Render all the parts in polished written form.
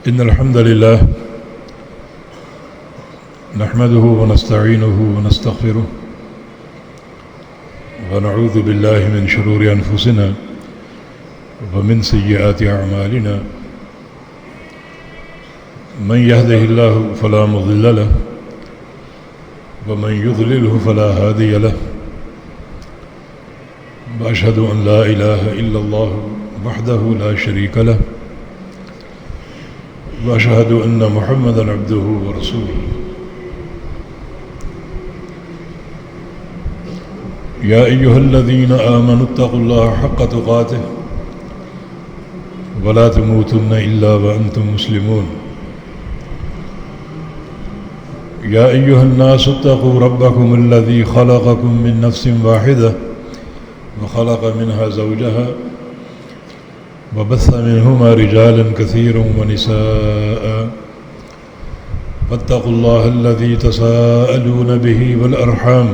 إن الحمد لله نحمده ونستعينه ونستغفره ونعوذ بالله من شرور أنفسنا ومن سيئات أعمالنا من يهده الله فلا مضل له ومن يضلله فلا هادي له وأشهد أن لا إله إلا الله وحده لا شريك له وأشهد أن محمدا عبده ورسوله يا أيها الذين آمنوا اتقوا الله حق تقاته ولا تموتن إلا وأنتم مسلمون يا أيها الناس اتقوا ربكم الذي خلقكم من نفس واحدة وخلق منها زوجها وبث منهما رجالا كثيرا ونساء فاتقوا الله الذي تساءلون به والأرحام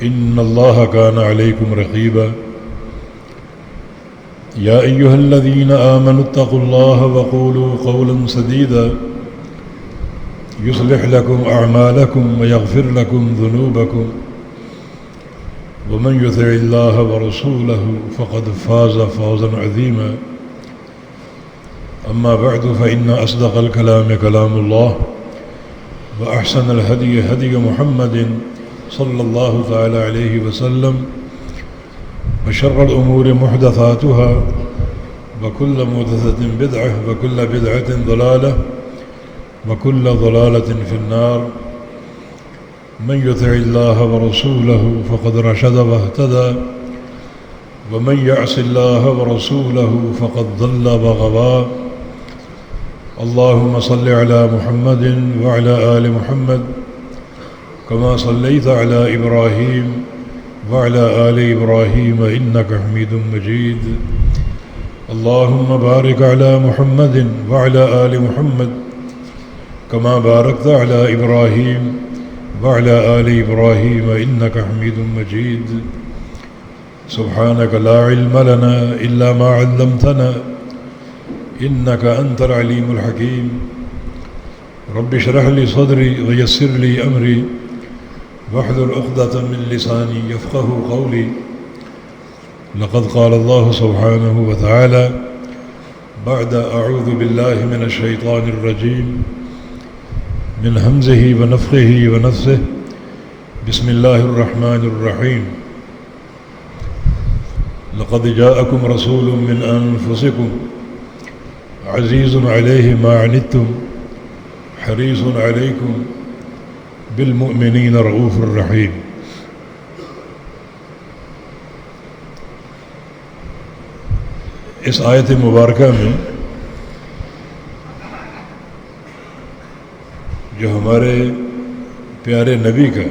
إن الله كان عليكم رقيبا يا أيها الذين آمنوا اتقوا الله وقولوا قولا سديدا يصلح لكم أعمالكم ويغفر لكم ذنوبكم ومن يطع الله ورسوله فقد فاز فوزا عظيما أما بعد فإن أصدق الكلام كلام الله وأحسن الهدي هدي محمد صلى الله تعالى عليه وسلم وشر الأمور محدثاتها وكل محدثة بدعة وكل بدعة ضلالة وكل ضلالة في النار من يطع الله ورسوله فقد رشد واهتدى ومن يعص الله ورسوله فقد ضل وغوى اللهم صل على محمد وعلى آل محمد كما صليت على إبراهيم وعلى آل إبراهيم إنك حميد مجيد اللهم بارك على محمد وعلى آل محمد كما باركت على إبراهيم وعلى آل إبراهيم إنك حميد مجيد سبحانك لا علم لنا إلا ما علمتنا إنك أنت العليم الحكيم رب اشرح لي صدري ويسر لي أمري واحلل عقدة من لساني يفقه قولي لقد قال الله سبحانه وتعالى بعد أعوذ بالله من الشيطان الرجيم من همزه ونفخه ونفثه بسم الله الرحمن الرحيم لقد جاءكم رسول من أنفسكم عزيز عليه ما عنتم حريص عليكم بالمؤمنين رؤوف الرحيم. اس آیت مبارکہ میں جو ہمارے پیارے نبی کا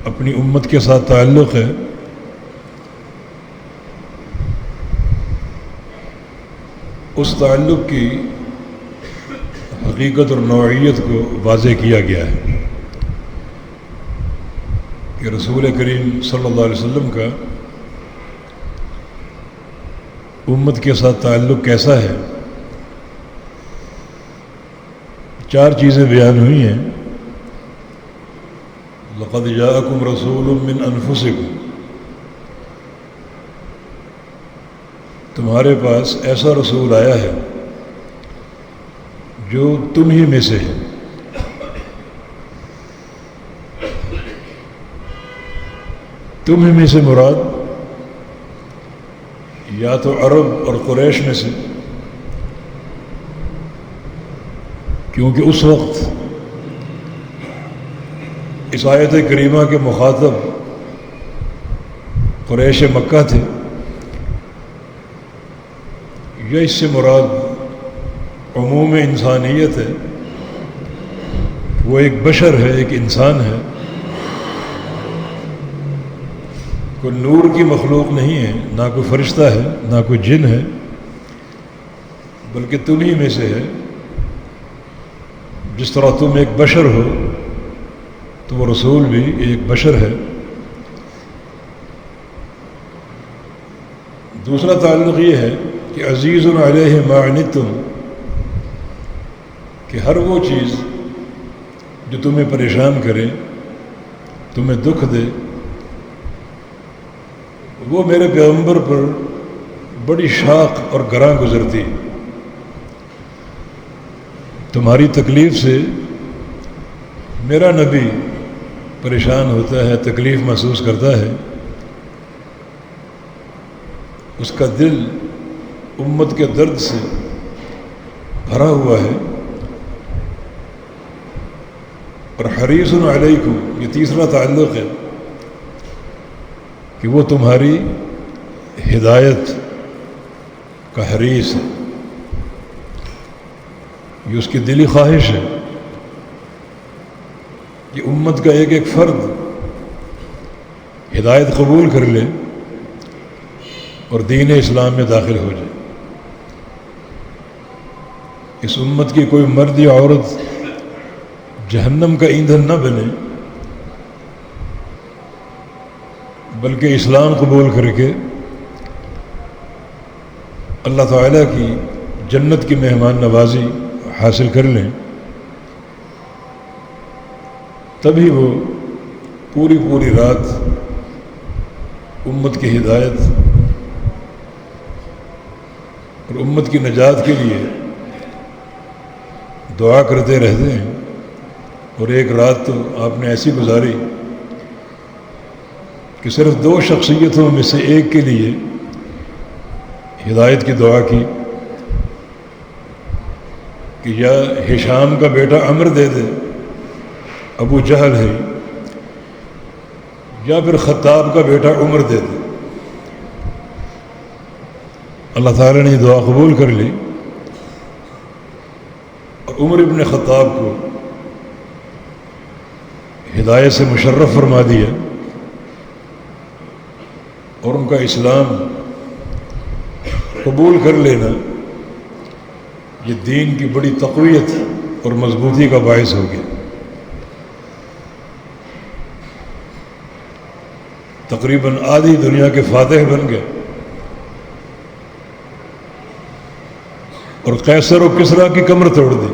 اپنی امت کے ساتھ تعلق ہے اس تعلق کی حقیقت اور نوعیت کو واضح کیا گیا ہے کہ رسول کریم صلی اللہ علیہ وسلم کا امت کے ساتھ تعلق کیسا ہے. چار چیزیں بیان ہوئی ہیں. لقد جاءکم رسول من انفسکم، تمہارے پاس ایسا رسول آیا ہے جو تم ہی میں سے ہے. تم ہی میں سے مراد یا تو عرب اور قریش میں سے، کیونکہ اس وقت اس آیت کریمہ کے مخاطب قریش مکہ تھے، یا اس سے مراد عموم انسانیت ہے. وہ ایک بشر ہے، ایک انسان ہے، کوئی نور کی مخلوق نہیں ہے، نہ کوئی فرشتہ ہے نہ کوئی جن ہے، بلکہ تم ہی میں سے ہے. جس طرح تم ایک بشر ہو تو وہ رسول بھی ایک بشر ہے. دوسرا تعلق یہ ہے کہ عزیز علیہ ما عنتم، کہ ہر وہ چیز جو تمہیں پریشان کرے، تمہیں دکھ دے، وہ میرے پیغمبر پر بڑی شاق اور گراں گزرتی۔ تمہاری تکلیف سے میرا نبی پریشان ہوتا ہے، تکلیف محسوس کرتا ہے، اس کا دل امت کے درد سے بھرا ہوا ہے۔ اور حریص علیکم، یہ تیسرا تعلق ہے کہ وہ تمہاری ہدایت کا حریص ہے، یہ اس کی دلی خواہش ہے کہ امت کا ایک ایک فرد ہدایت قبول کر لے اور دین اسلام میں داخل ہو جائے۔ اس امت کی کوئی مرد یا عورت جہنم کا ایندھن نہ بنے، بلکہ اسلام قبول کر کے اللہ تعالیٰ کی جنت کی مہمان نوازی حاصل کر لیں، تبھی وہ پوری پوری رات امت کی ہدایت اور امت کی نجات کے لیے دعا کرتے رہتے ہیں۔ اور ایک رات تو آپ نے ایسی گزاری کہ صرف 2 شخصیتوں میں سے ایک کے لیے ہدایت کی دعا کی کہ یا ہشام کا بیٹا عمر دے دے، ابو جہل ہے، یا پھر خطاب کا بیٹا عمر دے دے۔ اللہ تعالیٰ نے یہ دعا قبول کر لی اور عمر ابن خطاب کو ہدایت سے مشرف فرما دیا اور ان کا اسلام قبول کر لینا یہ دین کی بڑی تقویت اور مضبوطی کا باعث ہو گیا۔ تقریباً آدھی دنیا کے فاتح بن گئے اور قیصر و کسریٰ کی کمر توڑ دی۔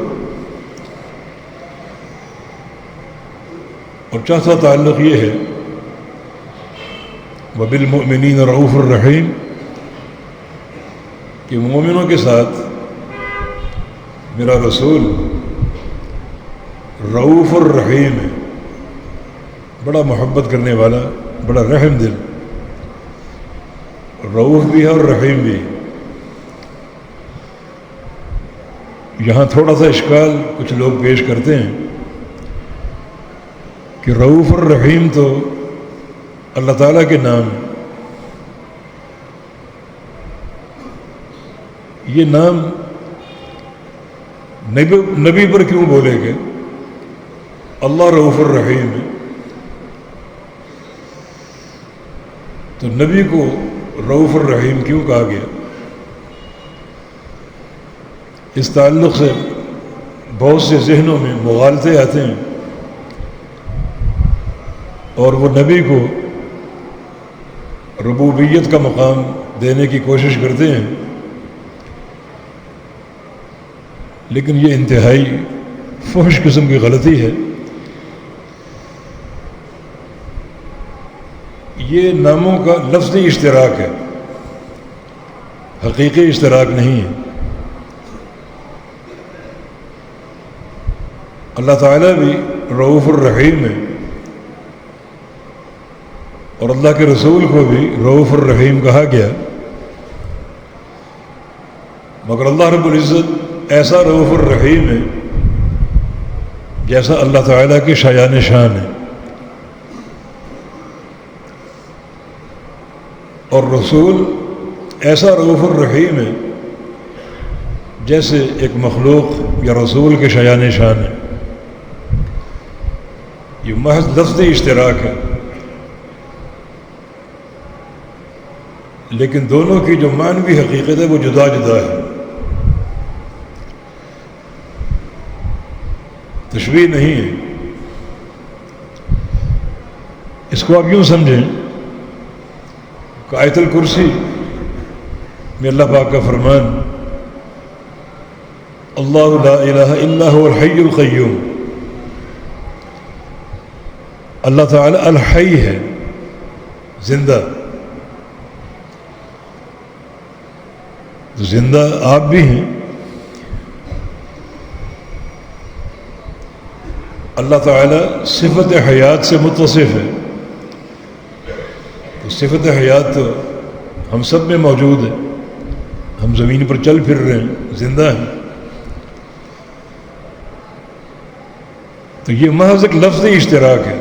اور چوتھا تعلق یہ ہے وَبِالْمُؤْمِنِينَ رَءُوفٌ الرحیم، کہ مومنوں کے ساتھ میرا رسول رؤوف الرحیم ہے، بڑا محبت کرنے والا، بڑا رحم دل، رؤوف بھی ہے اور رحیم بھی ہے۔ یہاں تھوڑا سا اشکال کچھ لوگ پیش کرتے ہیں کہ رؤوف الرحیم تو اللہ تعالیٰ کے نام، یہ نام نبی پر کیوں بولے گے؟ اللہ رؤوف الرحیم ہے، تو نبی کو رؤوف الرحیم کیوں کہا گیا؟ اس تعلق سے بہت سے ذہنوں میں مغالطے آتے ہیں اور وہ نبی کو ربوبیت کا مقام دینے کی کوشش کرتے ہیں، لیکن یہ انتہائی فحش قسم کی غلطی ہے۔ یہ ناموں کا لفظی اشتراک ہے، حقیقی اشتراک نہیں ہے۔ اللہ تعالیٰ بھی رؤوف الرحیم ہے اور اللہ کے رسول کو بھی رؤوف الرحیم کہا گیا، مگر اللہ رب العزت ایسا رؤوف الرحیم ہے جیسا اللہ تعالیٰ کی شایان شان ہے، اور رسول ایسا رؤوف الرحیم ہے جیسے ایک مخلوق یا رسول کے شایان شان ہے۔ یہ محض لفظی اشتراک ہے، لیکن دونوں کی جو معنوی حقیقت ہے وہ جدا جدا ہے، تشبیہ نہیں ہے۔ اس کو آپ یوں سمجھیں کہ آیت الکرسی میں اللہ پاک کا فرمان اللہ لا الہ الا هو الحی القیوم، اللہ تعالی الحی ہے، زندہ. تو زندہ آپ بھی ہیں. اللہ تعالی صفت حیات سے متصف ہے. تو صفت حیات تو ہم سب میں موجود ہے. ہم زمین پر چل پھر رہے ہیں، زندہ ہیں. تو یہ محض ایک لفظی اشتراک ہے.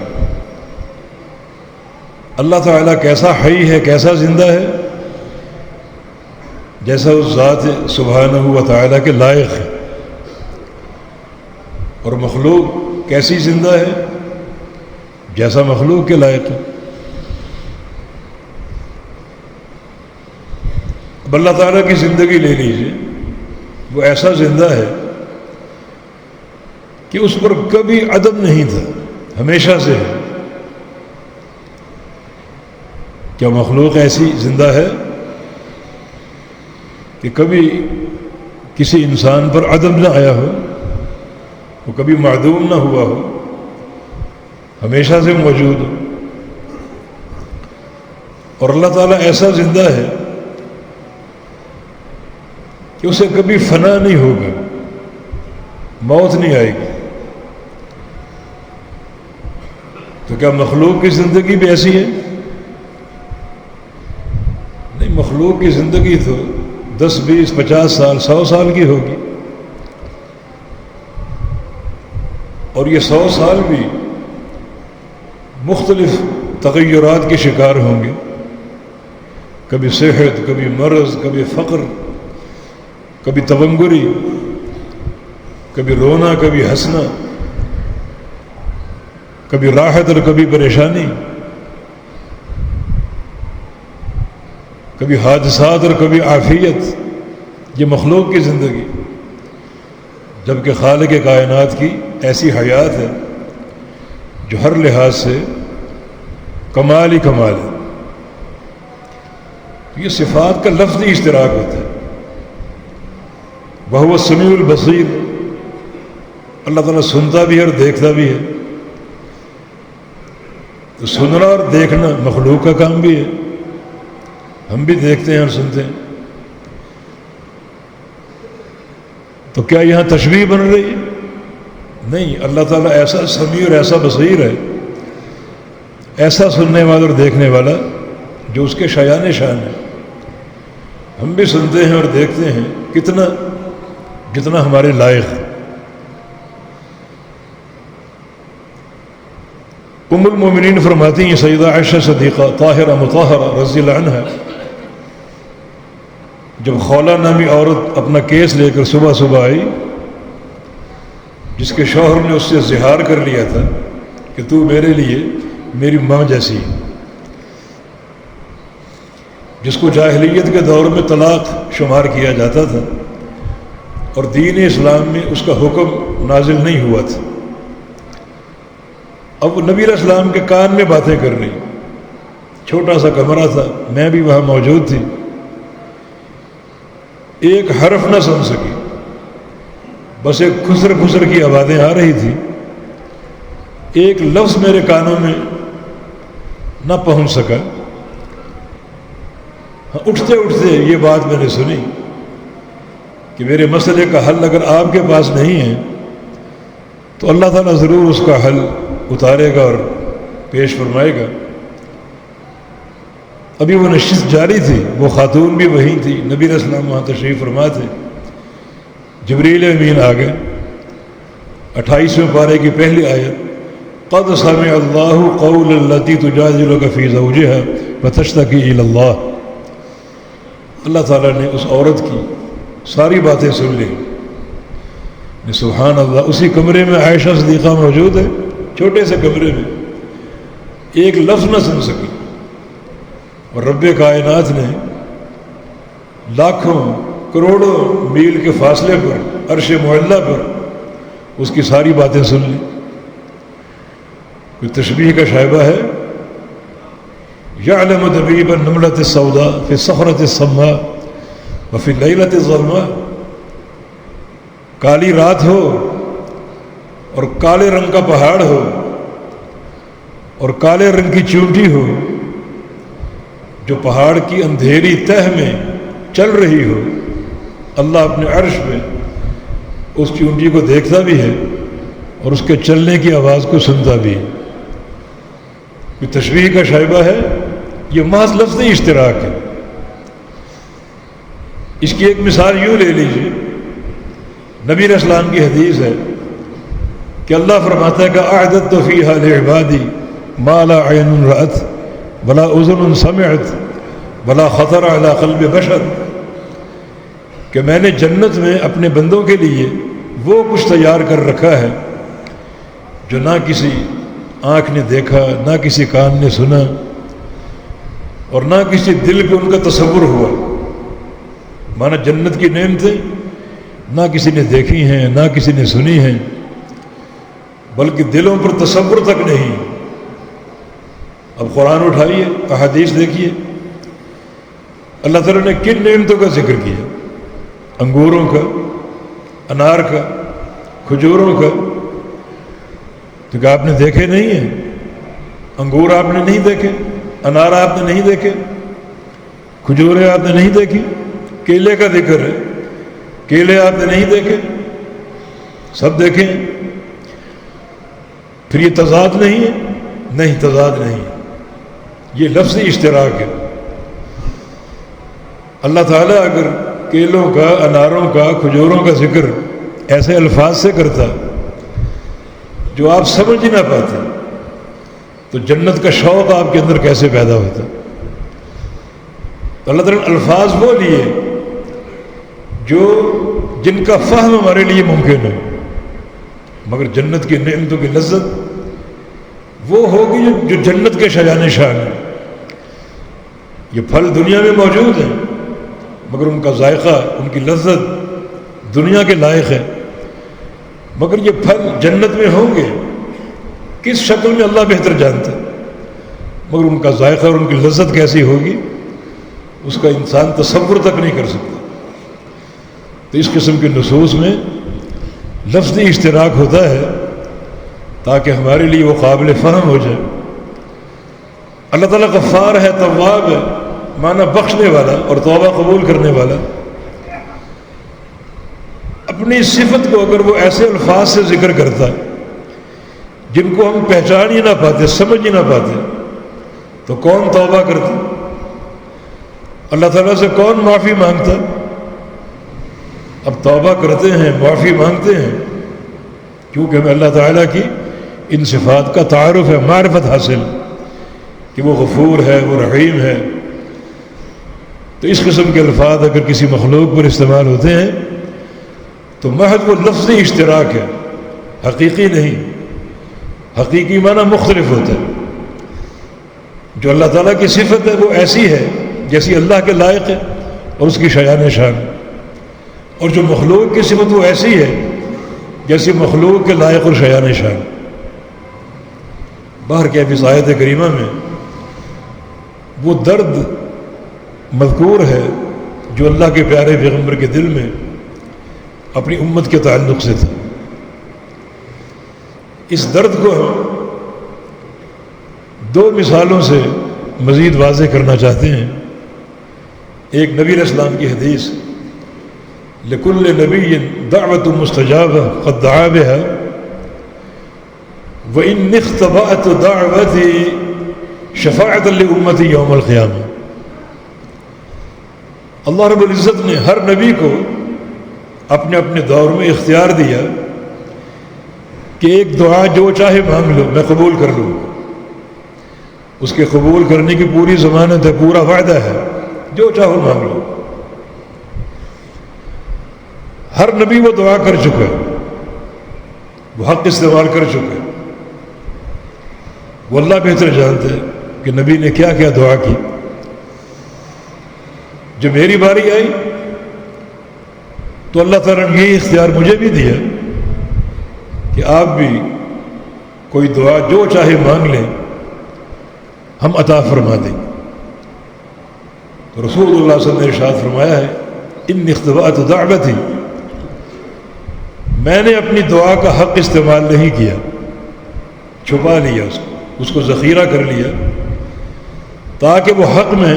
اللہ تعالیٰ کیسا حی ہے، کیسا زندہ ہے، جیسا اس ذات سبحانہ و تعالیٰ کے لائق ہے. اور مخلوق کیسی زندہ ہے، جیسا مخلوق کے لائق ہے. اب اللہ تعالیٰ کی زندگی لے لیجیے، وہ ایسا زندہ ہے کہ اس پر کبھی عدم نہیں تھا، ہمیشہ سے ہے. کیا مخلوق ایسی زندہ ہے کہ کبھی کسی انسان پر عدم نہ آیا ہو، وہ کبھی معدوم نہ ہوا ہو، ہمیشہ سے موجود ہو؟ اور اللہ تعالیٰ ایسا زندہ ہے کہ اسے کبھی فنا نہیں ہوگا، موت نہیں آئے گی. تو کیا مخلوق کی زندگی بھی ایسی ہے؟ نہیں، مخلوق کی زندگی تو 10 20 50 سال 100 سال کی ہوگی. اور یہ 100 سال بھی مختلف تغیرات کے شکار ہوں گے. کبھی صحت، کبھی مرض، کبھی فقر، کبھی تبنگری، کبھی رونا، کبھی ہنسنا، کبھی راحت اور کبھی پریشانی، کبھی حادثات اور کبھی عافیت. یہ مخلوق کی زندگی. جبکہ خالق کائنات کی ایسی حیات ہے جو ہر لحاظ سے کمال ہی کمال ہے. یہ صفات کا لفظی اشتراک ہوتا ہے. وہو السمیع البصیر، اللہ تعالیٰ سنتا بھی ہے اور دیکھتا بھی ہے. تو سننا اور دیکھنا مخلوق کا کام بھی ہے. ہم بھی دیکھتے ہیں اور سنتے ہیں. تو کیا یہاں تشبیہ بن رہی ہے؟ نہیں، اللہ تعالیٰ ایسا سمیع اور ایسا بصیر ہے، ایسا سننے والا اور دیکھنے والا جو اس کے شایان شان ہے. ہم بھی سنتے ہیں اور دیکھتے ہیں کتنا، جتنا ہمارے لائق ہے. ام المومنین فرماتی ہیں سیدہ عائشہ صدیقہ طاہرہ مطہرہ رضی اللہ عنہا، جب خولہ نامی عورت اپنا کیس لے کر صبح صبح آئی، جس کے شوہر نے اس سے اظہار کر لیا تھا کہ تو میرے لیے میری ماں جیسی ہے، جس کو جاہلیت کے دور میں طلاق شمار کیا جاتا تھا اور دین اسلام میں اس کا حکم نازل نہیں ہوا تھا. اب وہ نبی علیہ السلام کے کان میں باتیں کر رہی. چھوٹا سا کمرہ تھا، میں بھی وہاں موجود تھی. ایک حرف نہ سن سکی، بس ایک خسر خسر کی آوازیں آ رہی تھی. ایک لفظ میرے کانوں میں نہ پہنچ سکا. اٹھتے اٹھتے یہ بات میں نے سنی کہ میرے مسئلے کا حل اگر آپ کے پاس نہیں ہے تو اللہ تعالیٰ ضرور اس کا حل اتارے گا اور پیش فرمائے گا. ابھی وہ نشست جاری تھی، وہ خاتون بھی وہیں تھی، نبی علیہ السلام وہاں تشریف فرما تھے. جبریل امین آ گئے. 28ویں پارے کی پہلی آیت، قد سمع اللہ قول التی تجادلک فی زوجها وتشتکی الی اللہ. اللہ تعالیٰ نے اس عورت کی ساری باتیں سن لی. سبحان اللہ، اسی کمرے میں عائشہ صدیقہ موجود ہے، چھوٹے سے کمرے میں، ایک لفظ نہ سن سکی. اور رب کائنات نے لاکھوں کروڑوں میل کے فاصلے پر عرش معلیٰ پر اس کی ساری باتیں سن لی. کوئی تشبیہ کا شائبہ ہے؟ یعلم دبیب النملۃ السوداء فی الصخرۃ السماء وفی اللیلۃ الظلماء، کالی رات ہو اور کالے رنگ کا پہاڑ ہو اور کالے رنگ کی چونٹی ہو جو پہاڑ کی اندھیری تہہ میں چل رہی ہو، اللہ اپنے عرش پہ اس چونٹی کو دیکھتا بھی ہے اور اس کے چلنے کی آواز کو سنتا بھی ہے۔ یہ تشبیہ کا شائبہ ہے، یہ محض لفظی اشتراک ہے۔ اس کی ایک مثال یوں لے لیجیے، نبی علیہ السلام کی حدیث ہے کہ اللہ فرماتا ہے کہ اعددت فیہا لعبادی ما لا عین رأت ولا اذن سمعت ولا خطر علی قلب بشر، کہ میں نے جنت میں اپنے بندوں کے لیے وہ کچھ تیار کر رکھا ہے جو نہ کسی آنکھ نے دیکھا، نہ کسی کان نے سنا اور نہ کسی دل پہ ان کا تصور ہوا۔ مانا جنت کی نعمتیں نہ کسی نے دیکھی ہیں، نہ کسی نے سنی ہیں، بلکہ دلوں پر تصور تک نہیں۔ اب قرآن اٹھائیے، احادیث دیکھیے، اللہ تعالیٰ نے کن نعمتوں کا ذکر کیا؟ انگوروں کا، انار کا، کھجوروں کا۔ تو کیا آپ نے دیکھے نہیں ہیں؟ انگور آپ نے نہیں دیکھے، انار آپ نے نہیں دیکھے، کھجوریں آپ نے نہیں دیکھی، کیلے کا ذکر ہے، کیلے آپ نے نہیں دیکھے، سب دیکھیں۔ پھر یہ تضاد نہیں ہے؟ نہیں، تضاد نہیں، یہ لفظی اشتراک ہے۔ اللہ تعالیٰ اگر کیلوں کا، اناروں کا، کھجوروں کا ذکر ایسے الفاظ سے کرتا جو آپ سمجھ ہی نہ پاتے، تو جنت کا شوق آپ کے اندر کیسے پیدا ہوتا؟ تو اللہ تعالیٰ نے الفاظ وہ لیے جن کا فہم ہمارے لیے ممکن ہے، مگر جنت کی نعمتوں کی لذت وہ ہوگی جو جنت کے شایان شان ہے۔ یہ پھل دنیا میں موجود ہیں مگر ان کا ذائقہ، ان کی لذت دنیا کے لائق ہے، مگر یہ پھل جنت میں ہوں گے کس شکل میں اللہ بہتر جانتا ہے، مگر ان کا ذائقہ اور ان کی لذت کیسی ہوگی اس کا انسان تصور تک نہیں کر سکتا۔ تو اس قسم کے نصوص میں لفظی اشتراک ہوتا ہے تاکہ ہمارے لیے وہ قابل فہم ہو جائے۔ اللہ تعالیٰ غفار ہے، تواب ہے، معنی بخشنے والا اور توبہ قبول کرنے والا۔ اپنی صفت کو اگر وہ ایسے الفاظ سے ذکر کرتا جن کو ہم پہچان ہی نہ پاتے، سمجھ ہی نہ پاتے، تو کون توبہ کرتا؟ اللہ تعالیٰ سے کون معافی مانگتا؟ اب توبہ کرتے ہیں، معافی مانگتے ہیں کیونکہ ہمیں اللہ تعالیٰ کی ان صفات کا تعارف ہے، معرفت حاصل کہ وہ غفور ہے، وہ رحیم ہے۔ تو اس قسم کے الفاظ اگر کسی مخلوق پر استعمال ہوتے ہیں تو محض وہ لفظی اشتراک ہے، حقیقی نہیں۔ حقیقی معنی مختلف ہوتا ہے۔ جو اللہ تعالیٰ کی صفت ہے وہ ایسی ہے جیسی اللہ کے لائق ہے اور اس کی شایان شان، اور جو مخلوق کی صفت وہ ایسی ہے جیسی مخلوق کے لائق اور شایان شان۔ باہر کے اس آیت کریمہ میں وہ درد مذکور ہے جو اللہ کے پیارے پیغمبر کے دل میں اپنی امت کے تعلق سے تھا۔ اس درد کو ہم دو مثالوں سے مزید واضح کرنا چاہتے ہیں۔ ایک نبی علیہ السلام کی حدیث، لکل نبی دعوت مستجابہ قد دعا بها وإن اختبأت دعوتي شفاعة لأمتي یوم القیامہ۔ اللہ رب العزت نے ہر نبی کو اپنے اپنے دور میں اختیار دیا کہ ایک دعا جو چاہے مانگ لو، میں قبول کر لوں۔ اس کے قبول کرنے کی پوری ضمانت ہے، پورا وعدہ ہے، جو چاہو مانگ لو۔ ہر نبی وہ دعا کر چکا ہے، وہ حق استعمال کر چکا ہے۔ وہ اللہ بہتر جانتے ہیں کہ نبی نے کیا کیا دعا کی۔ جب میری باری آئی تو اللہ تعالیٰ نے یہی اختیار مجھے بھی دیا کہ آپ بھی کوئی دعا جو چاہے مانگ لیں، ہم عطا فرما دیں۔ تو رسول اللہ صلی اللہ علیہ وسلم نے ارشاد فرمایا ہے، ان اختبأت دعوتی، میں نے اپنی دعا کا حق استعمال نہیں کیا، چھپا لیا اس کو ذخیرہ کر لیا، تاکہ وہ حق میں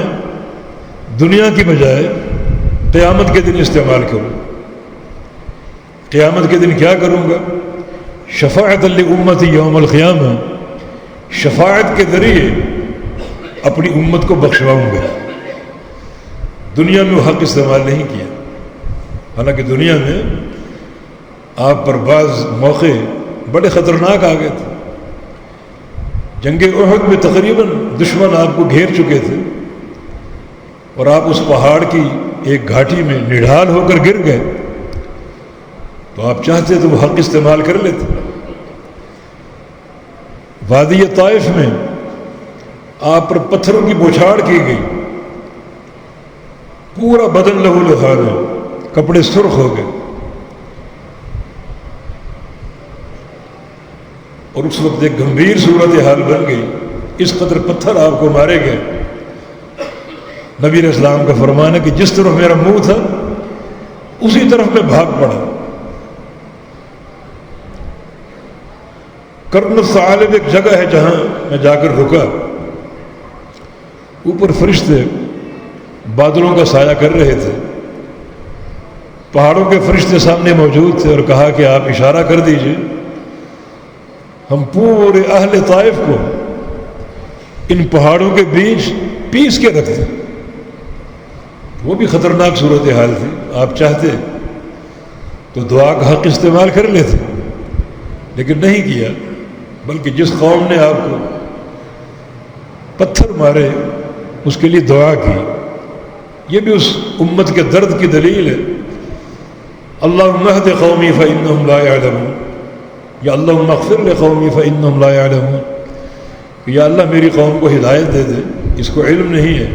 دنیا کی بجائے قیامت کے دن استعمال کروں۔ قیامت کے دن کیا کروں گا؟ شفاعت لامتی یوم القیامہ، شفاعت کے ذریعے اپنی امت کو بخشواؤں گا۔ دنیا میں وہ حق استعمال نہیں کیا، حالانکہ دنیا میں آپ پر بعض موقع بڑے خطرناک آ گئے تھے۔ جنگ احد میں تقریباً دشمن آپ کو گھیر چکے تھے، اور آپ اس پہاڑ کی ایک گھاٹی میں نڈھال ہو کر گر گئے، تو آپ چاہتے تو وہ حق استعمال کر لیتے۔ وادی طائف میں آپ پر پتھروں کی بوچھاڑ کی گئی، پورا بدن لہو لہان ہے، کپڑے سرخ ہو گئے، اور اس وقت ایک گمبھیر صورتحال بن گئی، اس قدر پتھر آپ کو مارے گئے۔ نبی علیہ السلام کا فرمان ہے کہ جس طرف میرا منہ تھا اسی طرف میں بھاگ پڑا۔ کرن الثعالب ایک جگہ ہے جہاں میں جا کر رکا، اوپر فرشتے بادلوں کا سایہ کر رہے تھے، پہاڑوں کے فرشتے سامنے موجود تھے، اور کہا کہ آپ اشارہ کر دیجئے، ہم پورے اہل طائف کو ان پہاڑوں کے بیچ پیس کے رکھتے۔ وہ بھی خطرناک صورتحال تھی، آپ چاہتے تو دعا کا حق استعمال کر لیتے، لیکن نہیں کیا، بلکہ جس قوم نے آپ کو پتھر مارے اس کے لیے دعا کی۔ یہ بھی اس امت کے درد کی دلیل ہے۔ اللہم اہد قومی فإنہم لا یعلمون، یا اللہم اغفر لقومی فإنہم لا یعلمون، یا اللہ میری قوم کو ہدایت دے دے، اس کو علم نہیں ہے،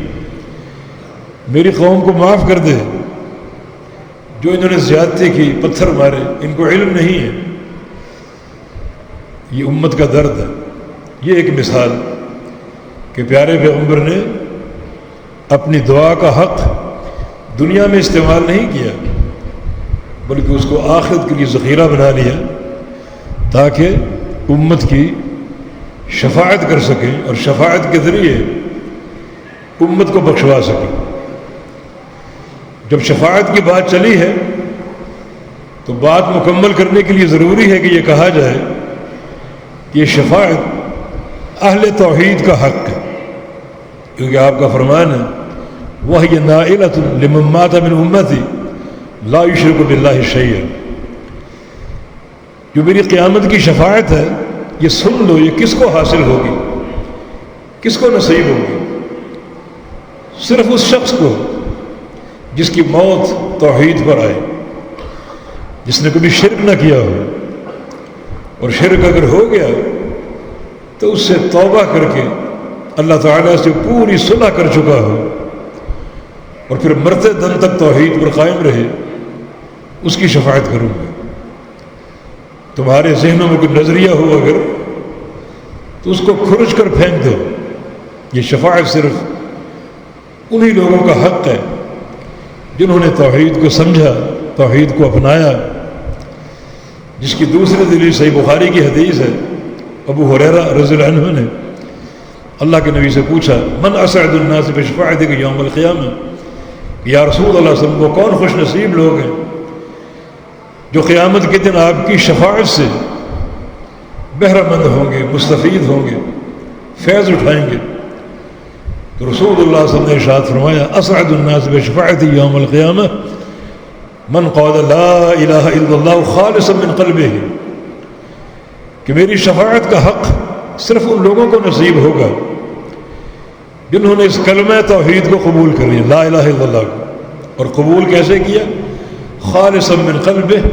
میری قوم کو معاف کر دے، جو انہوں نے زیادتی کی، پتھر مارے، ان کو علم نہیں ہے۔ یہ امت کا درد ہے۔ یہ ایک مثال کہ پیارے پیغمبر نے اپنی دعا کا حق دنیا میں استعمال نہیں کیا، بلکہ اس کو آخرت کے لیے ذخیرہ بنا لیا، تاکہ امت کی شفاعت کر سکیں اور شفاعت کے ذریعے امت کو بخشوا سکیں۔ جب شفاعت کی بات چلی ہے تو بات مکمل کرنے کے لیے ضروری ہے کہ یہ کہا جائے کہ یہ شفاعت اہل توحید کا حق ہے، کیونکہ آپ کا فرمان ہے وَهِيَ نَائِلَةٌ لِمَن مَّاتَ مِنْ أُمَّتِي لَا يُشْرِكُ بِاللَّهِ شَيْئًا۔ جو میری قیامت کی شفاعت ہے، یہ سن لو، یہ کس کو حاصل ہوگی، کس کو نصیب ہوگی؟ صرف اس شخص کو جس کی موت توحید پر آئے، جس نے کبھی شرک نہ کیا ہو، اور شرک اگر ہو گیا تو اس سے توبہ کر کے اللہ تعالیٰ سے پوری صلح کر چکا ہو، اور پھر مرتے دم تک توحید پر قائم رہے، اس کی شفاعت کروں گا۔ تمہارے ذہنوں میں کوئی نظریہ ہو اگر، تو اس کو کھرچ کر پھینک دو۔ یہ شفاعت صرف انہی لوگوں کا حق ہے جنہوں نے توحید کو سمجھا، توحید کو اپنایا، جس کی دوسری دلیل صحیح بخاری کی حدیث ہے۔ ابو ہریرہ رضی اللہ عنہ نے اللہ کے نبی سے پوچھا من اسعد الناس بشفاعتک یوم القیامہ، یا رسول اللہ صلی اللہ علیہ وسلم، وہ کون خوش نصیب لوگ ہیں جو قیامت کے دن آپ کی شفاعت سے بہرہ مند ہوں گے، مستفید ہوں گے، فیض اٹھائیں گے؟ تو رسول اللہ صلی اللہ علیہ وسلم نے ارشاد فرمایا اسعد الناس بشفاعتی یوم القیامہ من قال لا الہ الا اللہ خالصا من قلبہ، کہ میری شفاعت کا حق صرف ان لوگوں کو نصیب ہوگا جنہوں نے اس کلمہ توحید کو قبول کر لیا، لا الہ الا اللہ کو، اور قبول کیسے کیا؟ خالصا من قلبہ،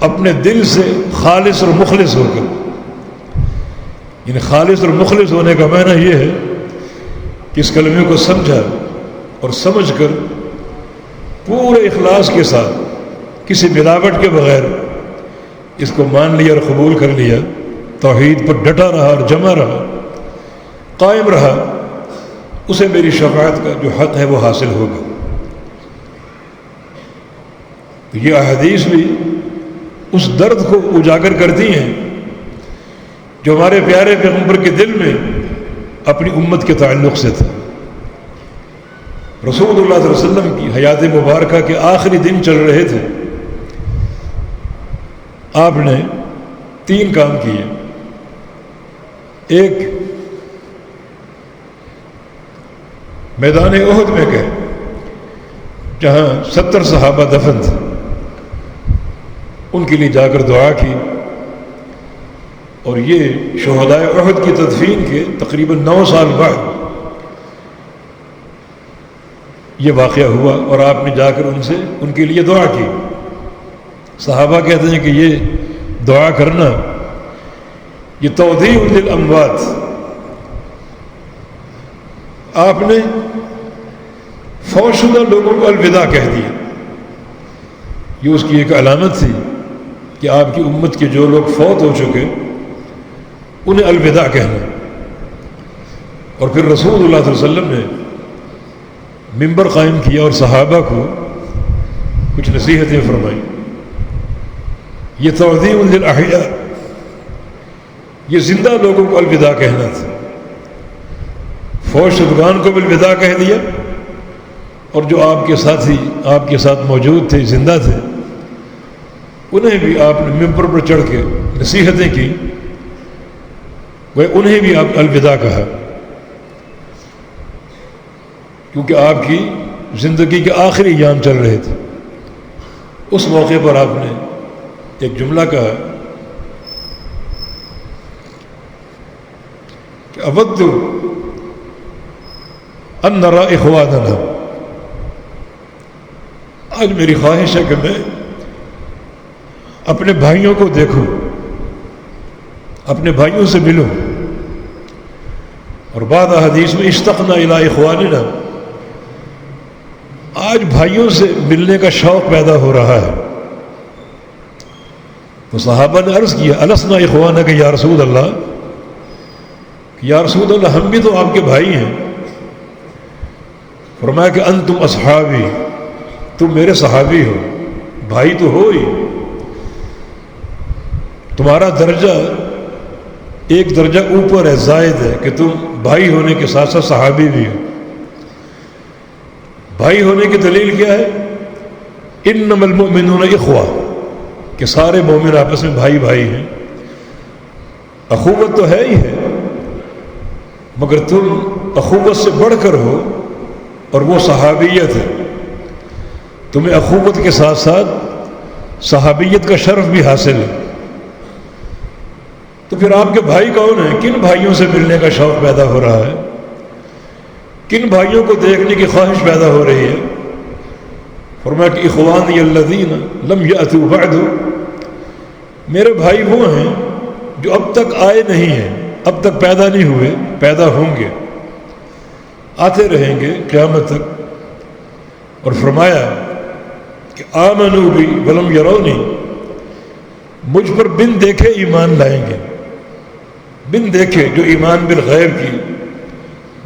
اپنے دل سے خالص اور مخلص ہو کر۔ یعنی خالص اور مخلص ہونے کا معنی یہ ہے کہ اس کلمے کو سمجھا اور سمجھ کر پورے اخلاص کے ساتھ، کسی ملاوٹ کے بغیر اس کو مان لیا اور قبول کر لیا، توحید پر ڈٹا رہا اور جمع رہا، قائم رہا، اسے میری شفاعت کا جو حق ہے وہ حاصل ہوگا۔ تو یہ احادیث بھی اس درد کو اجاگر کرتی ہیں جو ہمارے پیارے پیغمبر کے دل میں اپنی امت کے تعلق سے تھا۔ رسول اللہ صلی اللہ علیہ وسلم کی حیات مبارکہ کے آخری دن چل رہے تھے، آپ نے 3 کام کیے۔ ایک، میدان احد میں گئے جہاں 70 صحابہ دفن تھے، ان کے لیے جا کر دعا کی، اور یہ شہداء احد کی تدفین کے تقریباً 9 سال بعد یہ واقعہ ہوا، اور آپ نے جا کر ان کے لیے دعا کی۔ صحابہ کہتے ہیں کہ یہ دعا کرنا یہ تودیع للاموات، آپ نے فوت شدہ لوگوں کو الوداع کہہ دیا۔ یہ اس کی ایک علامت تھی کہ آپ کی امت کے جو لوگ فوت ہو چکے انہیں الوداع کہنا۔ اور پھر رسول اللہ صلی اللہ علیہ وسلم نے منبر قائم کیا اور صحابہ کو کچھ نصیحتیں فرمائیں۔ یہ تودیع للاحیاء، یہ زندہ لوگوں کو الوداع کہنا تھا۔ فوت شدگان کو بھی الوداع کہہ دیا، اور جو آپ کے ساتھی آپ کے ساتھ موجود تھے، زندہ تھے، انہیں بھی آپ نے منبر پر چڑھ کے نصیحتیں کی، وہ انہیں بھی آپ الوداع کہا، کیونکہ آپ کی زندگی کے آخری ایام چل رہے تھے۔ اس موقع پر آپ نے ایک جملہ کہا کہ اود ان نرى اخواننا، آج میری خواہش ہے کہ میں اپنے بھائیوں کو دیکھوں، اپنے بھائیوں سے ملوں۔ اور بعض احادیث میں اشتقنا الی اخواننا، آج بھائیوں سے ملنے کا شوق پیدا ہو رہا ہے۔ تو صحابہ نے عرض کیا السنا اخوانک یا رسول اللہ، یا رسول اللہ ہم بھی تو آپ کے بھائی ہیں۔ فرمایا کہ انتم اصحابی، تم میرے صحابی ہو، بھائی تو ہو ہی، تمہارا درجہ ایک درجہ اوپر ہے، زائد ہے، کہ تم بھائی ہونے کے ساتھ ساتھ صحابی بھی ہو۔ بھائی ہونے کی دلیل کیا ہے؟ انما المؤمنون اخوہ، کہ سارے مومن آپس میں بھائی بھائی ہیں۔ اخوت تو ہے ہی ہے، مگر تم اخوت سے بڑھ کر ہو، اور وہ صحابیت ہے۔ تمہیں اخوت کے ساتھ ساتھ صحابیت کا شرف بھی حاصل ہے۔ تو پھر آپ کے بھائی کون ہیں؟ کن بھائیوں سے ملنے کا شوق پیدا ہو رہا ہے؟ کن بھائیوں کو دیکھنے کی خواہش پیدا ہو رہی ہے؟ فرمایا کہ اخوانی الذین لم یأتوا بعد، میرے بھائی وہ ہیں جو اب تک آئے نہیں ہیں، اب تک پیدا نہیں ہوئے، پیدا ہوں گے، آتے رہیں گے قیامت تک۔ اور فرمایا کہ آمنوا بی ولم یرونی، مجھ پر بن دیکھے ایمان لائیں گے۔ بن دیکھے، جو ایمان بالغیب کی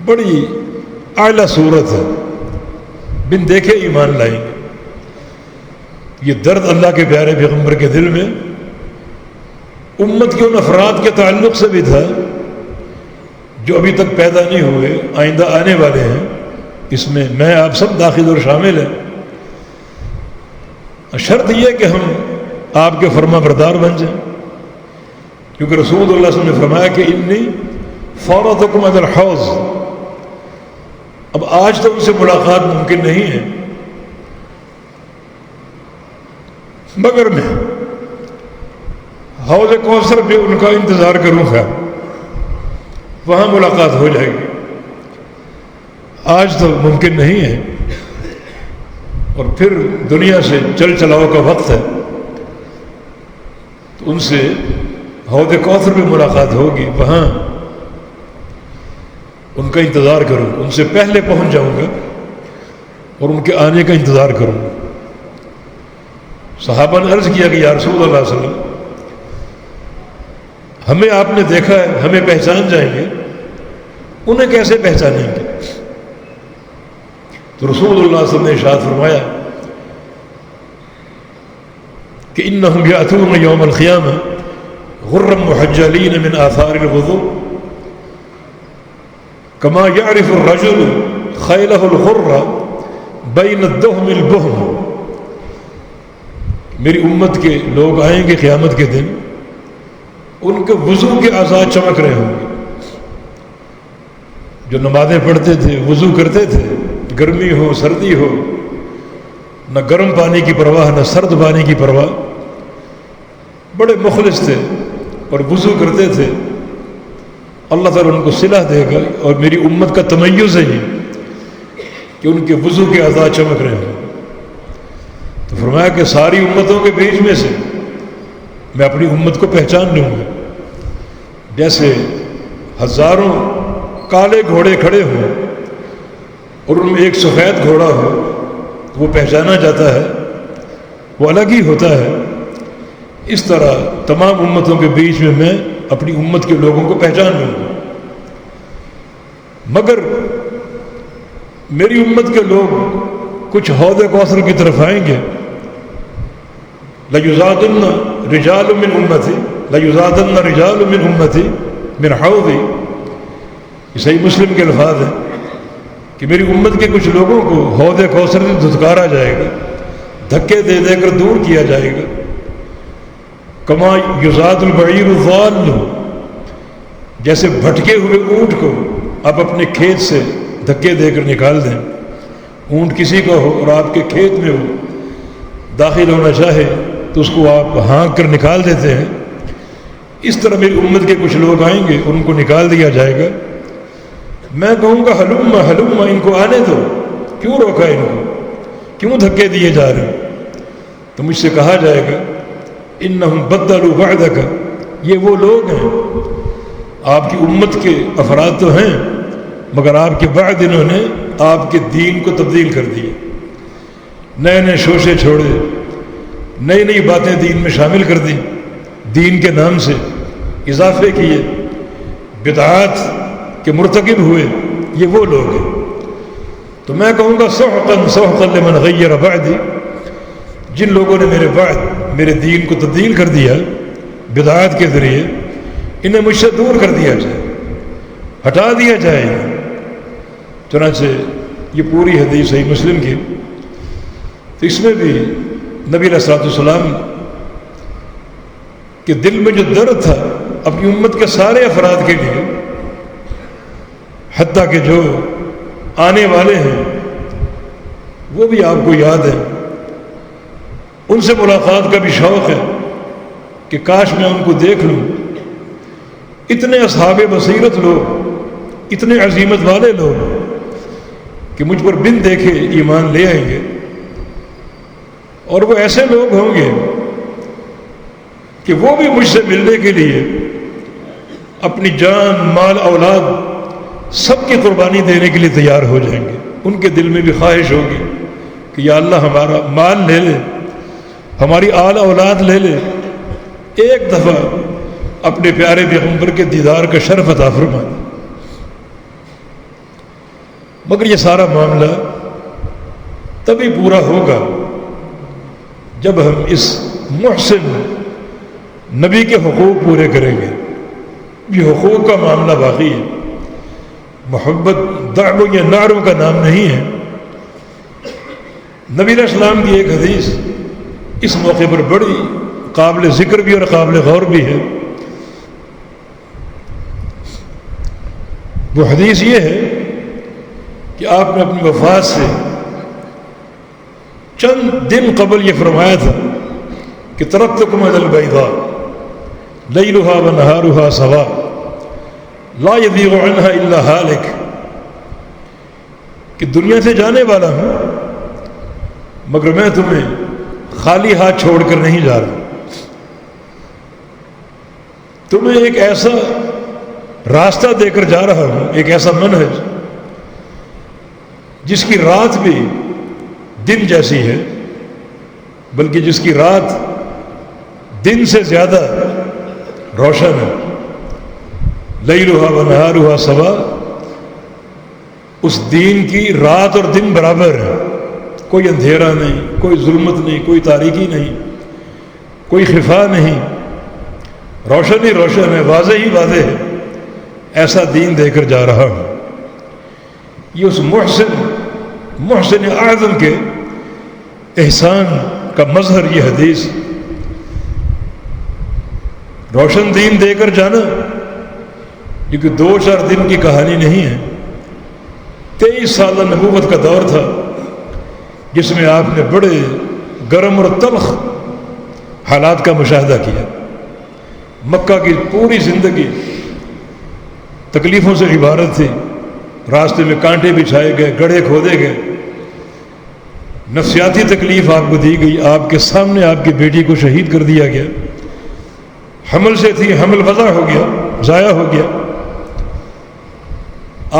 بڑی اعلیٰ صورت ہے، بن دیکھے ایمان لائیں گے۔ یہ درد اللہ کے پیارے پیغمبر کے دل میں امت کے ان افراد کے تعلق سے بھی تھا جو ابھی تک پیدا نہیں ہوئے، آئندہ آنے والے ہیں۔ اس میں میں آپ سب داخل اور شامل ہیں۔ شرط یہ کہ ہم آپ کے فرما بردار بن جائیں، کیونکہ رسول اللہ صلی اللہ علیہ وسلم نے فرمایا کہ انی فارضکم علی الحوض، اب آج تک ان سے ملاقات ممکن نہیں ہے، مگر میں حوض کوثر پہ ان کا انتظار کروں گا، وہاں ملاقات ہو جائے گی۔ آج تو ممکن نہیں ہے، اور پھر دنیا سے چل چلاؤ کا وقت ہے، تو ان سے حوض کوثر پہ ملاقات ہوگی، وہاں ان کا انتظار کروں، ان سے پہلے پہنچ جاؤں گا اور ان کے آنے کا انتظار کروں گا۔ صحابہ نے عرض کیا کہ یا رسول اللہ صلی اللہ علیہ وسلم، ہمیں آپ نے دیکھا ہے، ہمیں پہچان جائیں گے، انہیں کیسے پہچانیں گے؟ تو رسول اللہ صلی اللہ علیہ وسلم نے ارشاد فرمایا کہ انہم یاتون یوم القیامہ غرا محجلین من آثار الوضوء کما یعرف الرجل خیلہ الغرہ بین الدہم البہم. میری امت کے لوگ آئیں گے قیامت کے دن، ان کے وضو کے اعضاء چمک رہے ہوں گے. جو نمازیں پڑھتے تھے، وضو کرتے تھے، گرمی ہو سردی ہو، نہ گرم پانی کی پرواہ نہ سرد پانی کی پرواہ، بڑے مخلص تھے اور وضو کرتے تھے. اللہ تعالیٰ ان کو صلح دے گا، اور میری امت کا تمیز ہے یہ کہ ان کے وضو کے اعضاء چمک رہے ہیں. تو فرمایا کہ ساری امتوں کے بیچ میں سے میں اپنی امت کو پہچان لوں گا. جیسے ہزاروں کالے گھوڑے کھڑے ہوں اور ان میں ایک سفید گھوڑا ہو، وہ پہچانا جاتا ہے، وہ الگ ہی ہوتا ہے. اس طرح تمام امتوں کے بیچ میں اپنی امت کے لوگوں کو پہچان لوں گا. مگر میری امت کے لوگ کچھ حوض کوثر کی طرف آئیں گے. لَيُزَادُنَّ رِجَالٌ مِّنْ أُمَّتِي لَيُزَادَنَّ رِجَالٌ مِّنْ أُمَّتِي مِنْ حَوْضِي. یہ صحیح مسلم کے الفاظ ہیں کہ میری امت کے کچھ لوگوں کو حوض کوثر سے دھتکارا جائے گا، دھکے دے دے کر دور کیا جائے گا. کما یزاد البعیر الضال، جیسے بھٹکے ہوئے اونٹ کو آپ اپنے کھیت سے دھکے دے کر نکال دیں. اونٹ کسی کا ہو اور آپ کے کھیت میں وہ داخل ہونا چاہے تو اس کو آپ ہانک کر نکال دیتے ہیں. اس طرح میری امت کے کچھ لوگ آئیں گے، ان کو نکال دیا جائے گا. میں کہوں گا ہلم ہلم، ان کو آنے دو، کیوں روکا ان کو، کیوں دھکے دیے جا رہے ہیں؟ تو مجھ سے کہا جائے گا انہم بدلوا وعدک، یہ وہ لوگ ہیں، آپ کی امت کے افراد تو ہیں مگر آپ کے بعد انہوں نے آپ کے دین کو تبدیل کر دیے، نئے نئے شوشے چھوڑے، نئی نئی باتیں دین میں شامل کر دی، دین کے نام سے اضافے کیے، بدعات کے مرتکب ہوئے. یہ وہ لوگ ہیں. تو میں کہوں گا سحقا سحقا لمن غیر بعدی، جن لوگوں نے میرے بعد میرے دین کو تبدیل کر دیا بدعات کے ذریعے، انہیں مجھ سے دور کر دیا جائے، ہٹا دیا جائے. چنانچہ یہ پوری حدیث صحیح مسلم کی. تو اس میں بھی نبی علیہ الصلوۃ والسلام کے دل میں جو درد تھا اپنی امت کے سارے افراد کے لیے، حتیٰ کہ جو آنے والے ہیں وہ بھی آپ کو یاد ہے، ان سے ملاقات کا بھی شوق ہے کہ کاش میں ان کو دیکھ لوں. اتنے اصحاب بصیرت لوگ، اتنے عزیمت والے لوگ کہ مجھ پر بن دیکھے ایمان لے آئیں گے. اور وہ ایسے لوگ ہوں گے کہ وہ بھی مجھ سے ملنے کے لیے اپنی جان مال اولاد سب کی قربانی دینے کے لیے تیار ہو جائیں گے. ان کے دل میں بھی خواہش ہوگی کہ یا اللہ ہمارا مال لے لے، ہماری آل اولاد لے لے، ایک دفعہ اپنے پیارے پیغمبر کے دیدار کا شرف عطا فرما. مگر یہ سارا معاملہ تبھی پورا ہوگا جب ہم اس محسن نبی کے حقوق پورے کریں گے. یہ حقوق کا معاملہ باقی ہے. محبت دعووں یا نعروں کا نام نہیں ہے. نبی علیہ السلام کی ایک حدیث اس موقع پر بڑی قابل ذکر بھی اور قابل غور بھی ہے. وہ حدیث یہ ہے کہ آپ نے اپنی وفات سے چند دن قبل یہ فرمایا تھا کہ ترکتکم علی البیضاء لیلھا ونہارھا سواء لا یزیغ عنہا الا ہالک، کہ دنیا سے جانے والا ہوں مگر میں تمہیں خالی ہاتھ چھوڑ کر نہیں جا رہا. تمہیں ایک ایسا راستہ دے کر جا رہا ہوں، ایک ایسا منہج جس کی رات بھی دن جیسی ہے، بلکہ جس کی رات دن سے زیادہ روشن ہے. لیلھا ونہارھا سواء، اس دین کی رات اور دن برابر ہے، کوئی اندھیرا نہیں، کوئی ظلمت نہیں، کوئی تاریکی نہیں. کوئی خفا نہیں، روشن ہی روشن ہے، واضح ہی واضح ہے، ایسا دین دے کر جا رہا ہوں۔ یہ اس محسن اعظم کے احسان کا مظہر یہ حدیث، روشن دین دے کر جانا، کیونکہ 2-4 دن کی کہانی نہیں ہے۔ 23 سالہ نبوت کا دور تھا جس میں آپ نے بڑے گرم اور تلخ حالات کا مشاہدہ کیا۔ مکہ کی پوری زندگی تکلیفوں سے عبارت تھی، راستے میں کانٹے بچھائے گئے، گڑھے کھودے گئے، نفسیاتی تکلیف آپ کو دی گئی، آپ کے سامنے آپ کی بیٹی کو شہید کر دیا گیا، حمل سے تھی، حمل وضع ہو گیا، ضائع ہو گیا،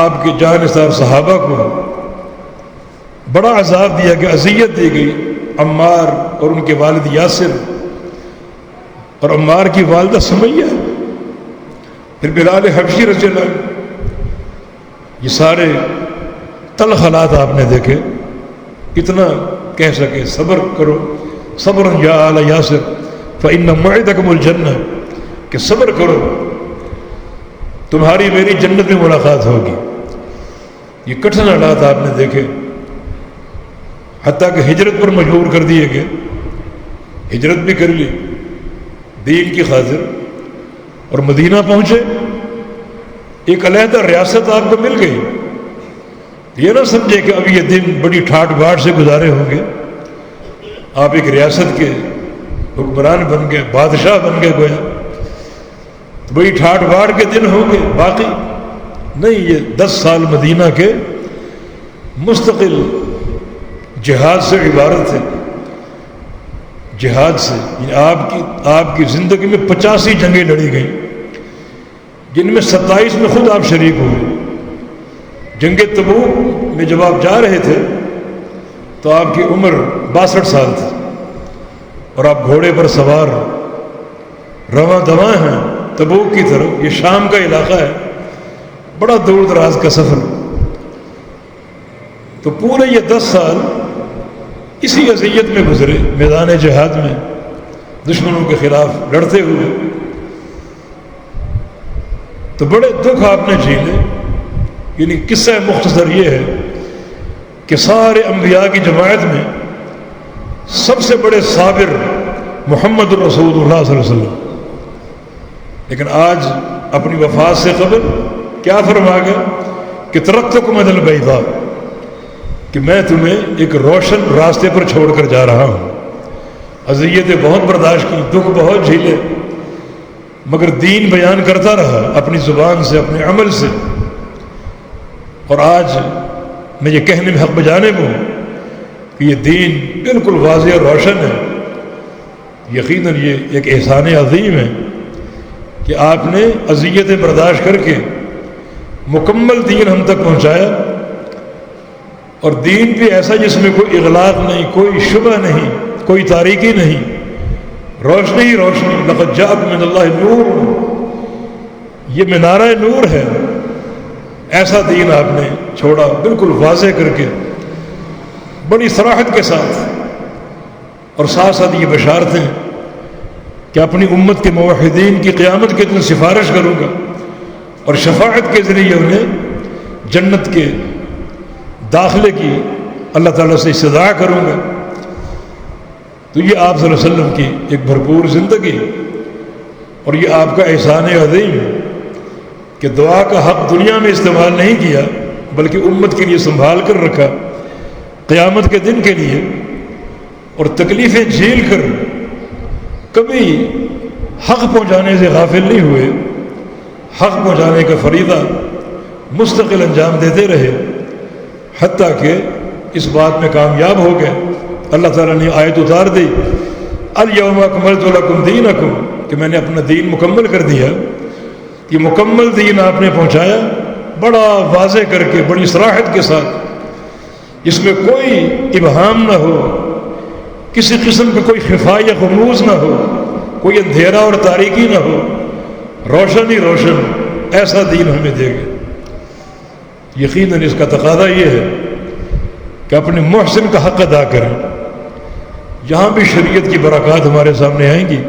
آپ کے جانثار صحابہ کو بڑا عذاب دیا گیا، اذیت دی گئی، عمار اور ان کے والد یاسر اور عمار کی والدہ سمیہ، پھر بلال حبشی رضی اللہ عنہ، یہ سارے تلخ حالات آپ نے دیکھے۔ اتنا کہہ سکے صبر کرو، صبر یا آل یاسر فإن موعدکم الجنہ، کہ صبر کرو تمہاری میری جنت میں ملاقات ہوگی۔ یہ کٹھن حالات آپ نے دیکھے، حتیٰ کہ ہجرت پر مجبور کر دیے گئے، ہجرت بھی کر لی دین کی خاطر، اور مدینہ پہنچے، ایک علیحدہ ریاست آپ کو مل گئی۔ یہ نہ سمجھے کہ اب یہ دن بڑی ٹھاٹ باٹ سے گزارے ہوں گے، آپ ایک ریاست کے حکمران بن گئے، بادشاہ بن گئے گویا، تو بڑی ٹھاٹ باٹ کے دن ہوں گے باقی نہیں۔ یہ 10 سال مدینہ کے مستقل جہاد سے عبارت ہے، جہاد سے، یعنی آپ کی زندگی میں 85 جنگیں لڑی گئیں، جن میں 27 میں خود آپ شریک ہوئے۔ جنگ تبوک میں جب آپ جا رہے تھے تو آپ کی عمر 62 سال تھی، اور آپ گھوڑے پر سوار رواں دواں ہیں تبوک کی طرف۔ یہ شام کا علاقہ ہے، بڑا دور دراز کا سفر۔ تو پورے یہ 10 سال اسی اذیت میں گزرے، میدان جہاد میں دشمنوں کے خلاف لڑتے ہوئے۔ تو بڑے دکھ آپ نے جھیلے، یعنی قصہ مختصر یہ ہے کہ سارے انبیاء کی جماعت میں سب سے بڑے صابر محمد الرسول اللہ صلی اللہ علیہ وسلم، لیکن آج اپنی وفات سے قبل کیا فرما گیا کہ ترکتکم علی البیضاء، کہ میں تمہیں ایک روشن راستے پر چھوڑ کر جا رہا ہوں۔ اذیتیں بہت برداشت کی، دکھ بہت جھیلے، مگر دین بیان کرتا رہا اپنی زبان سے، اپنے عمل سے۔ اور آج میں یہ کہنے میں حق بجانب ہوں کہ یہ دین بالکل واضح اور روشن ہے۔ یقیناً یہ ایک احسان عظیم ہے کہ آپ نے اذیتیں برداشت کر کے مکمل دین ہم تک پہنچایا، اور دین بھی ایسا جس میں کوئی اغلاق نہیں، کوئی شبہ نہیں، کوئی تاریکی نہیں، روشنی ہی روشنی۔ لقد جاءکم من اللہ نور، یہ منارہ نور ہے۔ ایسا دین آپ نے چھوڑا بالکل واضح کر کے، بڑی صراحت کے ساتھ، اور ساتھ ساتھ یہ بشارتیں کہ اپنی امت کے موحدین کی قیامت کے دن سفارش کروں گا، اور شفاعت کے ذریعے انہیں جنت کے داخلے کی اللہ تعالیٰ سے استدعا کروں گا۔ تو یہ آپ صلی اللہ علیہ وسلم کی ایک بھرپور زندگی، اور یہ آپ کا احسان عظیم کہ دعا کا حق دنیا میں استعمال نہیں کیا، بلکہ امت کے لیے سنبھال کر رکھا قیامت کے دن کے لیے، اور تکلیفیں جھیل کر کبھی حق پہنچانے سے غافل نہیں ہوئے، حق پہنچانے کا فریضہ مستقل انجام دیتے رہے، حتیٰ کہ اس بات میں کامیاب ہو گئے۔ اللہ تعالیٰ نے آیت اتار دی، الیوم اکملت لکم دینکم، کہ میں نے اپنا دین مکمل کر دیا۔ یہ مکمل دین آپ نے پہنچایا بڑا واضح کر کے، بڑی صراحت کے ساتھ، اس میں کوئی ابہام نہ ہو، کسی قسم کا کوئی خفا یا غموض نہ ہو، کوئی اندھیرا اور تاریکی نہ ہو، روشن ہی روشن۔ ایسا دین ہمیں دے گا۔ یقیناً اس کا تقاضا یہ ہے کہ اپنے محسن کا حق ادا کریں، یہاں بھی شریعت کی برکات ہمارے سامنے آئیں گی۔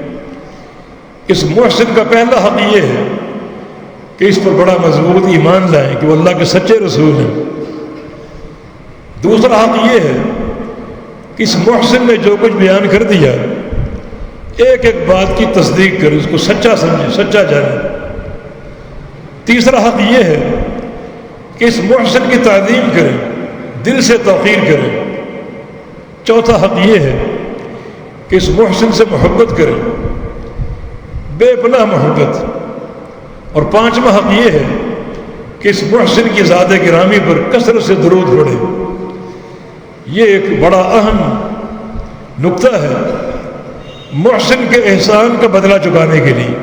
اس محسن کا پہلا حق یہ ہے کہ اس پر بڑا مضبوط ایمان لائیں کہ وہ اللہ کے سچے رسول ہیں۔ دوسرا حق یہ ہے کہ اس محسن نے جو کچھ بیان کر دیا ایک ایک بات کی تصدیق کرے، اس کو سچا سمجھے، سچا جانے۔ تیسرا حق یہ ہے کہ اس محسن کی تعظیم کرے، دل سے توقیر کرے۔ چوتھا حق یہ ہے کہ اس محسن سے محبت کرے، بے پناہ محبت۔ اور پانچواں حق یہ ہے کہ اس محسن کی ذات گرامی پر کثرت سے درود پڑھے۔ یہ ایک بڑا اہم نقطہ ہے محسن کے احسان کا بدلہ چکانے کے لیے۔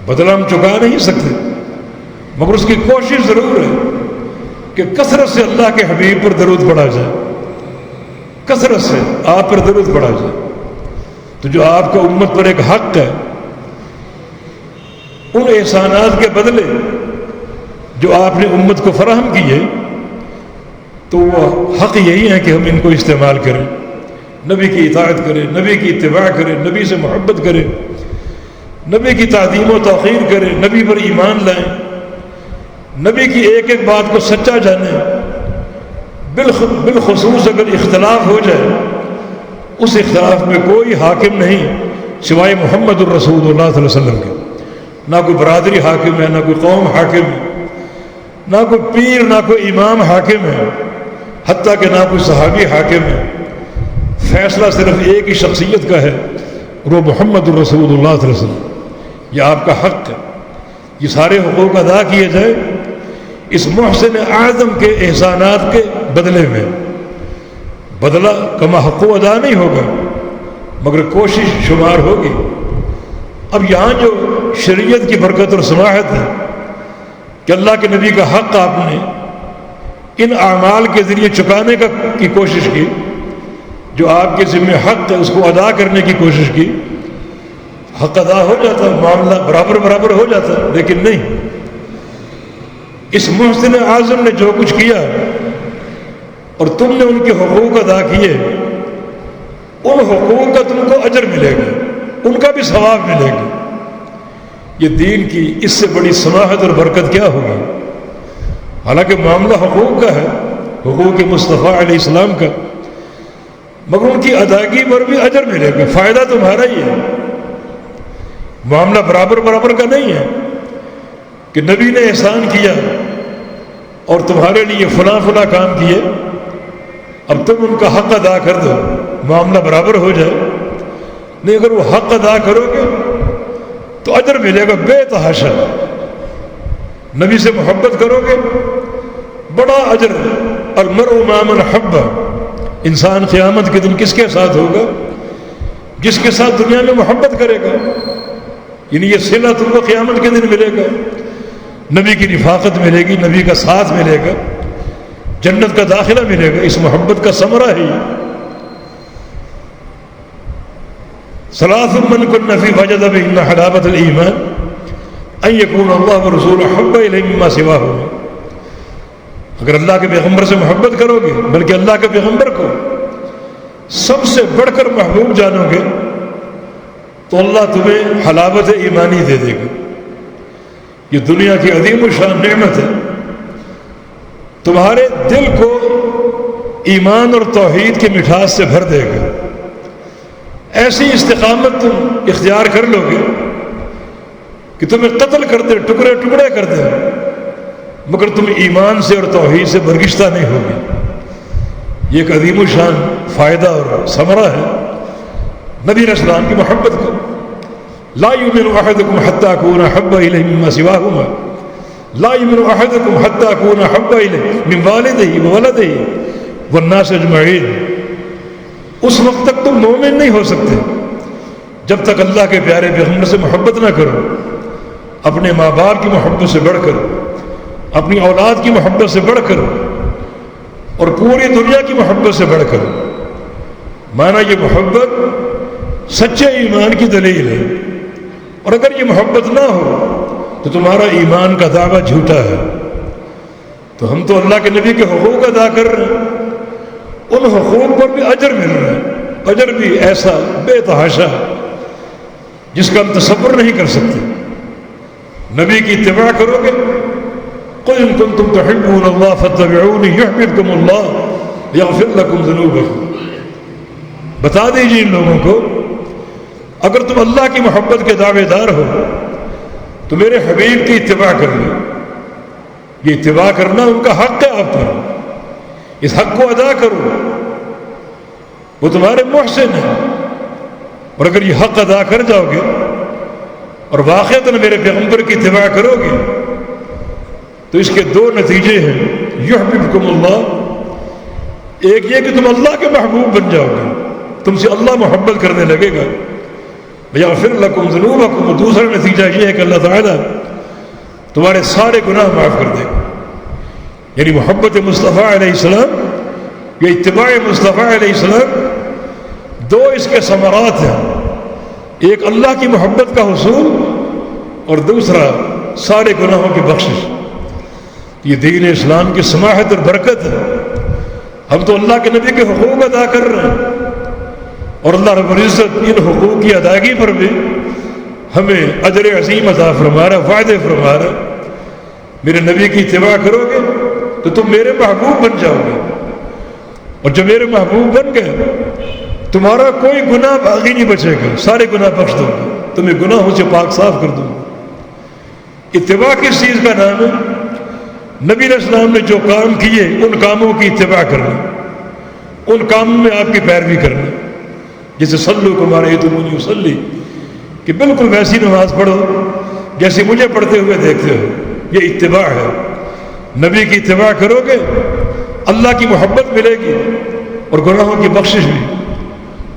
بدلہ ہم چکا نہیں سکتے، مگر اس کی کوشش ضرور ہے کہ کثرت سے اللہ کے حبیب پر درود پڑھا جائے، کثرت سے آپ پر درود پڑھا جائے۔ تو جو آپ کا امت پر ایک حق ہے، ان احسانات کے بدلے جو آپ نے امت کو فراہم کیے، تو وہ حق یہی ہے کہ ہم ان کو استعمال کریں، نبی کی اطاعت کریں، نبی کی اتباع کریں، نبی سے محبت کریں، نبی کی تعظیم و توقیر کریں، نبی پر ایمان لائیں، نبی کی ایک ایک بات کو سچا جانیں۔ بالخصوص اگر اختلاف ہو جائے، اس اختلاف میں کوئی حاکم نہیں سوائے محمد الرسول اللہ صلی اللہ علیہ وسلم کے۔ نہ کوئی برادری حاکم ہے، نہ کوئی قوم حاکم ہے، نہ کوئی پیر، نہ کوئی امام حاکم ہے، حتیٰ کہ نہ کوئی صحابی حاکم ہے۔ فیصلہ صرف ایک ہی شخصیت کا ہے، اور وہ محمد الرسول اللہ صلی اللہ علیہ وسلم۔ یہ آپ کا حق ہے، یہ سارے حقوق ادا کیے جائے اس محسن اعظم کے احسانات کے بدلے میں۔ بدلہ کما حق ادا نہیں ہوگا، مگر کوشش شمار ہوگی۔ اب یہاں جو شریعت کی برکت اور سماحت ہے کہ اللہ کے نبی کا حق آپ نے ان اعمال کے ذریعے چکانے کی کوشش کی، جو آپ کے ذمہ حق ہے اس کو ادا کرنے کی کوشش کی، حق ادا ہو جاتا، معاملہ برابر برابر ہو جاتا، لیکن نہیں۔ اس محسن اعظم نے جو کچھ کیا اور تم نے ان کے حقوق ادا کیے، ان حقوق کا تم کو اجر ملے گا، ان کا بھی ثواب ملے گا۔ یہ دین کی اس سے بڑی سماحت اور برکت کیا ہوگی؟ حالانکہ معاملہ حقوق کا ہے، حقوق مصطفیٰ علیہ السلام کا، مگر ان کی ادائیگی پر بھی اجر ملے گا، فائدہ تمہارا ہی ہے۔ معاملہ برابر برابر کا نہیں ہے کہ نبی نے احسان کیا اور تمہارے لیے فلاں فلاں کام کیے، اب تم ان کا حق ادا کر دو، معاملہ برابر ہو جائے۔ نہیں، اگر وہ حق ادا کرو گے تو اجر ملے گا بے تحاشا۔ نبی سے محبت کرو گے، بڑا اجر۔ المرء مع من حب، انسان قیامت کے دن کس کے ساتھ ہوگا؟ جس کے ساتھ دنیا میں محبت کرے گا، یعنی یہ صلہ تم کو قیامت کے دن ملے گا۔ نبی کی رفاقت ملے گی، نبی کا ساتھ ملے گا، جنت کا داخلہ ملے گا۔ اس محبت کا ثمرہ ہے یہ۔ ثلاث من كن فيه وجد بهن حلاوة الإيمان أن يكون الله ورسوله أحب إليه مما سواه۔ اگر اللہ کے پیغمبر سے محبت کرو گے، بلکہ اللہ کے پیغمبر کو سب سے بڑھ کر محبوب جانو گے، تو اللہ تمہیں حلاوت ایمانی دے دے گا۔ یہ دنیا کی عظیم الشان نعمت ہے، تمہارے دل کو ایمان اور توحید کی مٹھاس سے بھر دے گا۔ ایسی استقامت تم اختیار کر لو گے کہ تمہیں قتل کر دے، ٹکڑے ٹکڑے کر دے، مگر تم ایمان سے اور توحید سے برگشتہ نہیں ہوگے۔ یہ ایک عظیم الشان فائدہ اور ثمرہ ہے نبی علیہ السلام کی محبت کا۔ لا یؤمن احدکم حتی اکون احب الیہ مما سواہما، لا یؤمن احدکم حتی اکون احب الیہ من والدہ وولدہ والناس اجمعین۔ اس وقت تک تم مومن نہیں ہو سکتے جب تک اللہ کے پیارے پیغمبر سے محبت نہ کرو، اپنے ماں باپ کی محبت سے بڑھ کر، اپنی اولاد کی محبت سے بڑھ کر، اور پوری دنیا کی محبت سے بڑھ کر۔ مانا یہ محبت سچے ایمان کی دلیل ہے، اور اگر یہ محبت نہ ہو تو تمہارا ایمان کا دعویٰ جھوٹا ہے۔ تو ہم تو اللہ کے نبی کے حقوق ادا کر رہے ہیں، ان حقوق پر بھی اجر مل رہا ہے، اجر بھی ایسا بے تحاشا جس کا ہم تصور نہیں کر سکتے۔ نبی کی اتباع کرو گے، قل ان کنتم تحبون اللہ فاتبعونی یحببکم اللہ یغفر لکم ذنوبکم، بتا دیجیے ان لوگوں کو اگر تم اللہ کی محبت کے دعوے دار ہو تو میرے حبیب کی اتباع کر لو۔ یہ اتباع کرنا ان کا حق ہے آپ پر، اس حق کو ادا کرو، وہ تمہارے محسن ہیں۔ اور اگر یہ حق ادا کر جاؤ گے اور واقعتاً میرے پیغمبر کی اتباع کرو گے تو اس کے دو نتیجے ہیں، یحببکم اللہ، ایک یہ کہ تم اللہ کے محبوب بن جاؤ گے، تم سے اللہ محبت کرنے لگے گا، یغفر لکم ذنوبکم، دوسرا نتیجہ یہ ہے کہ اللہ تعالیٰ تمہارے سارے گناہ معاف کر دے گا۔ یعنی محبت مصطفیٰ علیہ السلام یا اتباع مصطفیٰ علیہ السلام، دو اس کے ثمرات ہیں، ایک اللہ کی محبت کا حصول اور دوسرا سارے گناہوں کی بخشش۔ یہ دین اسلام کی سماحت اور برکت ہے۔ ہم تو اللہ کے نبی کے حقوق ادا کر رہے ہیں اور اللہ رب العزت ان حقوق کی ادائیگی پر بھی ہمیں اجر عظیم عطا فرما رہا، وعدے فرما رہا۔ میرے نبی کی اتباع کرو گے تو تم میرے محبوب بن جاؤ گے، اور جب میرے محبوب بن گئے تمہارا کوئی گناہ باقی نہیں بچے گا، سارے گناہ بخش دوں گا، تمہیں گناہوں سے پاک صاف کر دوں گا۔ اتباع کس چیز کا نام ہے؟ نبی علیہ السلام نے جو کام کیے ان کاموں کی اتباع کرنا، ان کاموں میں آپ کی پیروی کرنا۔ جیسے صلو کما رأیتمونی اصلی، کہ بالکل ویسی نماز پڑھو جیسے مجھے پڑھتے ہوئے دیکھتے ہو، یہ اتباع ہے۔ نبی کی اتباع کرو گے اللہ کی محبت ملے گی اور گناہوں کی بخشش بھی،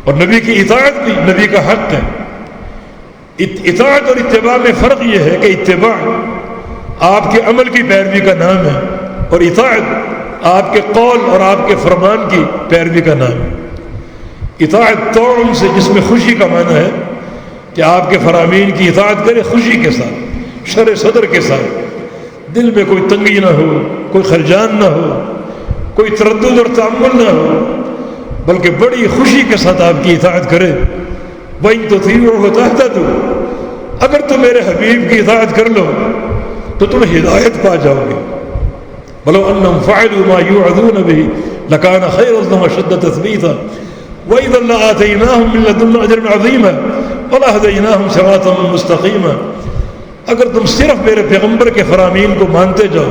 اور نبی کی اطاعت بھی نبی کا حق ہے۔ اطاعت اور اتباع میں فرق یہ ہے کہ اتباع آپ کے عمل کی پیروی کا نام ہے اور اطاعت آپ کے قول اور آپ کے فرمان کی پیروی کا نام ہے۔ اطاعت طعن سے، جس میں خوشی کا معنی ہے کہ آپ کے فرامین کی اطاعت کرے خوشی کے ساتھ، شرح صدر کے ساتھ، دل میں کوئی تنگی نہ ہو، کوئی خلجان نہ ہو، کوئی تردد اور تعمل نہ ہو، بلکہ بڑی خوشی کے ساتھ آپ کی اطاعت کرے۔ وَإِن تُطِيعُوهُ تَهْتَدُوا، اگر تم میرے حبیب کی اطاعت کر لو تو تم ہدایت پا جاؤ گے۔ وَلَوْ أَنَّهُمْ فَعَلُوا مَا يُوعَظُونَ بِهِ لَكَانَ خَيْرًا لَهُمْ وَأَشَدَّ تَثْبِيتًا وَإِذًا لَّآتَيْنَاهُم مِّن لَّدُنَّا أَجْرًا عَظِيمًا وَلَهَدَيْنَاهُم صِرَاطًا مُّسْتَقِيمًا، اگر تم صرف میرے پیغمبر کے فرامین کو مانتے جاؤ،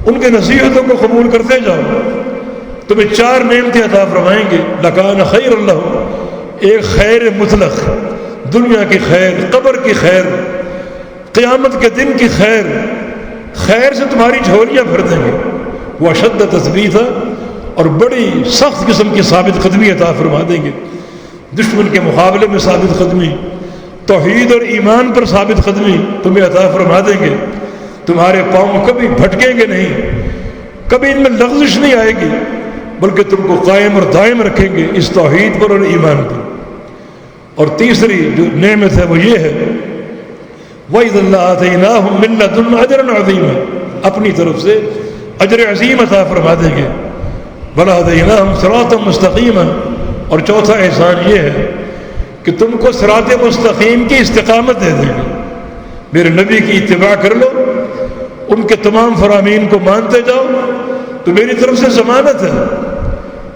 ان کے نصیحتوں کو قبول کرتے جاؤ، تمہیں چار نعمتیں عطا فرمائیں گے۔ لَكَانَ خَيْرًا لَّهُمْ، ایک خیر مطلق، دنیا کی خیر، قبر کی خیر، قیامت کے دن کی خیر، خیر سے تمہاری جھولیاں بھر دیں گے۔ وَأَشَدَّ تَثْبِيتًا، اور بڑی سخت قسم کی ثابت قدمی عطا فرما دیں گے، دشمن کے مقابلے میں ثابت قدمی، توحید اور ایمان پر ثابت قدمی تمہیں عطا فرما دیں گے۔ تمہارے پاؤں کبھی بھٹکیں گے نہیں، کبھی ان میں لغزش نہیں آئے گی، بلکہ تم کو قائم اور دائم رکھیں گے اس توحید پر اور ایمان پر۔ اور تیسری جو نعمت ہے وہ یہ ہے، وَإِذًا لَّآتَيْنَاهُم مِّن لَّدُنَّا أَجْرًا عَظِيمًا، اپنی طرف سے اجر عظیم عطا فرما دیں گے۔ وَلَهَدَيْنَاهُمْ صِرَاطًا مُّسْتَقِيمًا، اور چوتھا احسان یہ ہے کہ تم کو صراط مستقیم کی استقامت دے دیں گے۔ میرے نبی کی اتباع کر لو، ان کے تمام فرامین کو مانتے جاؤ تو میری طرف سے ضمانت ہے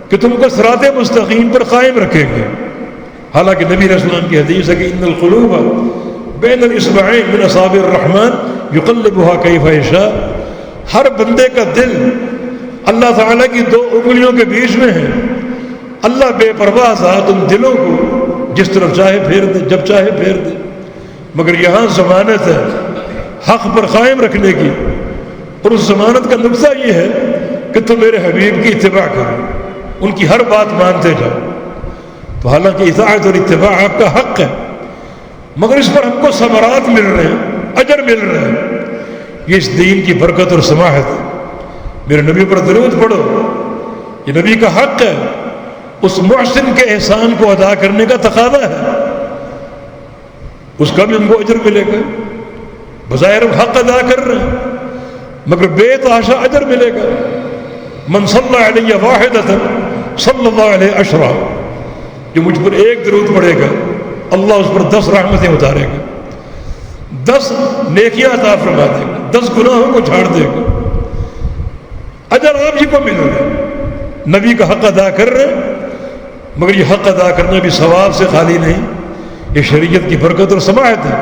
کہ تم کو صراط مستقیم پر قائم رکھیں گے۔ حالانکہ نبی علیہ السلام کی حدیث ہے کہ ان القلوب بین الاصبعین من اصابع الرحمن یقلبها کیف یشاء، ہر بندے کا دل اللہ تعالیٰ کی دو انگلیوں کے بیچ میں ہے۔ اللہ بے پرواہ ذات ان دلوں کو جس طرف چاہے پھیر دے، جب چاہے پھیر دے، مگر یہاں ضمانت ہے حق پر قائم رکھنے کی، اور اس ضمانت کا نقطہ یہ ہے کہ تم میرے حبیب کی اتباع کرو، ان کی ہر بات مانتے جاؤ۔ تو حالانکہ اطاعت اور اتباع آپ کا حق ہے، مگر اس پر ہم کو ثمرات مل رہے ہیں، اجر مل رہے ہیں، یہ اس دین کی برکت اور سماحت ہے۔ میرے نبی پر درود پڑھو، یہ نبی کا حق ہے، اس محسن کے احسان کو ادا کرنے کا تقاضا ہے، اس کا بھی ہم کو اجر ملے گا۔ بظاہر ہم حق ادا کر رہے ہیں مگر بے تحاشا اجر ملے گا۔ من صلی علیہ واحدۃ صلی اللہ علیہ عشرہ، جو مجھ پر ایک درود پڑے گا اللہ اس پر 10 رحمتیں اتارے گا، 10 نیکیاں عطا فرما دے گا، 10 گناہوں کو جھاڑ دے گا، اجر آپ ہی کو ملے گا۔ نبی کا حق ادا کر رہے ہیں، مگر یہ حق ادا کرنا بھی ثواب سے خالی نہیں، یہ شریعت کی برکت اور سماحت ہے۔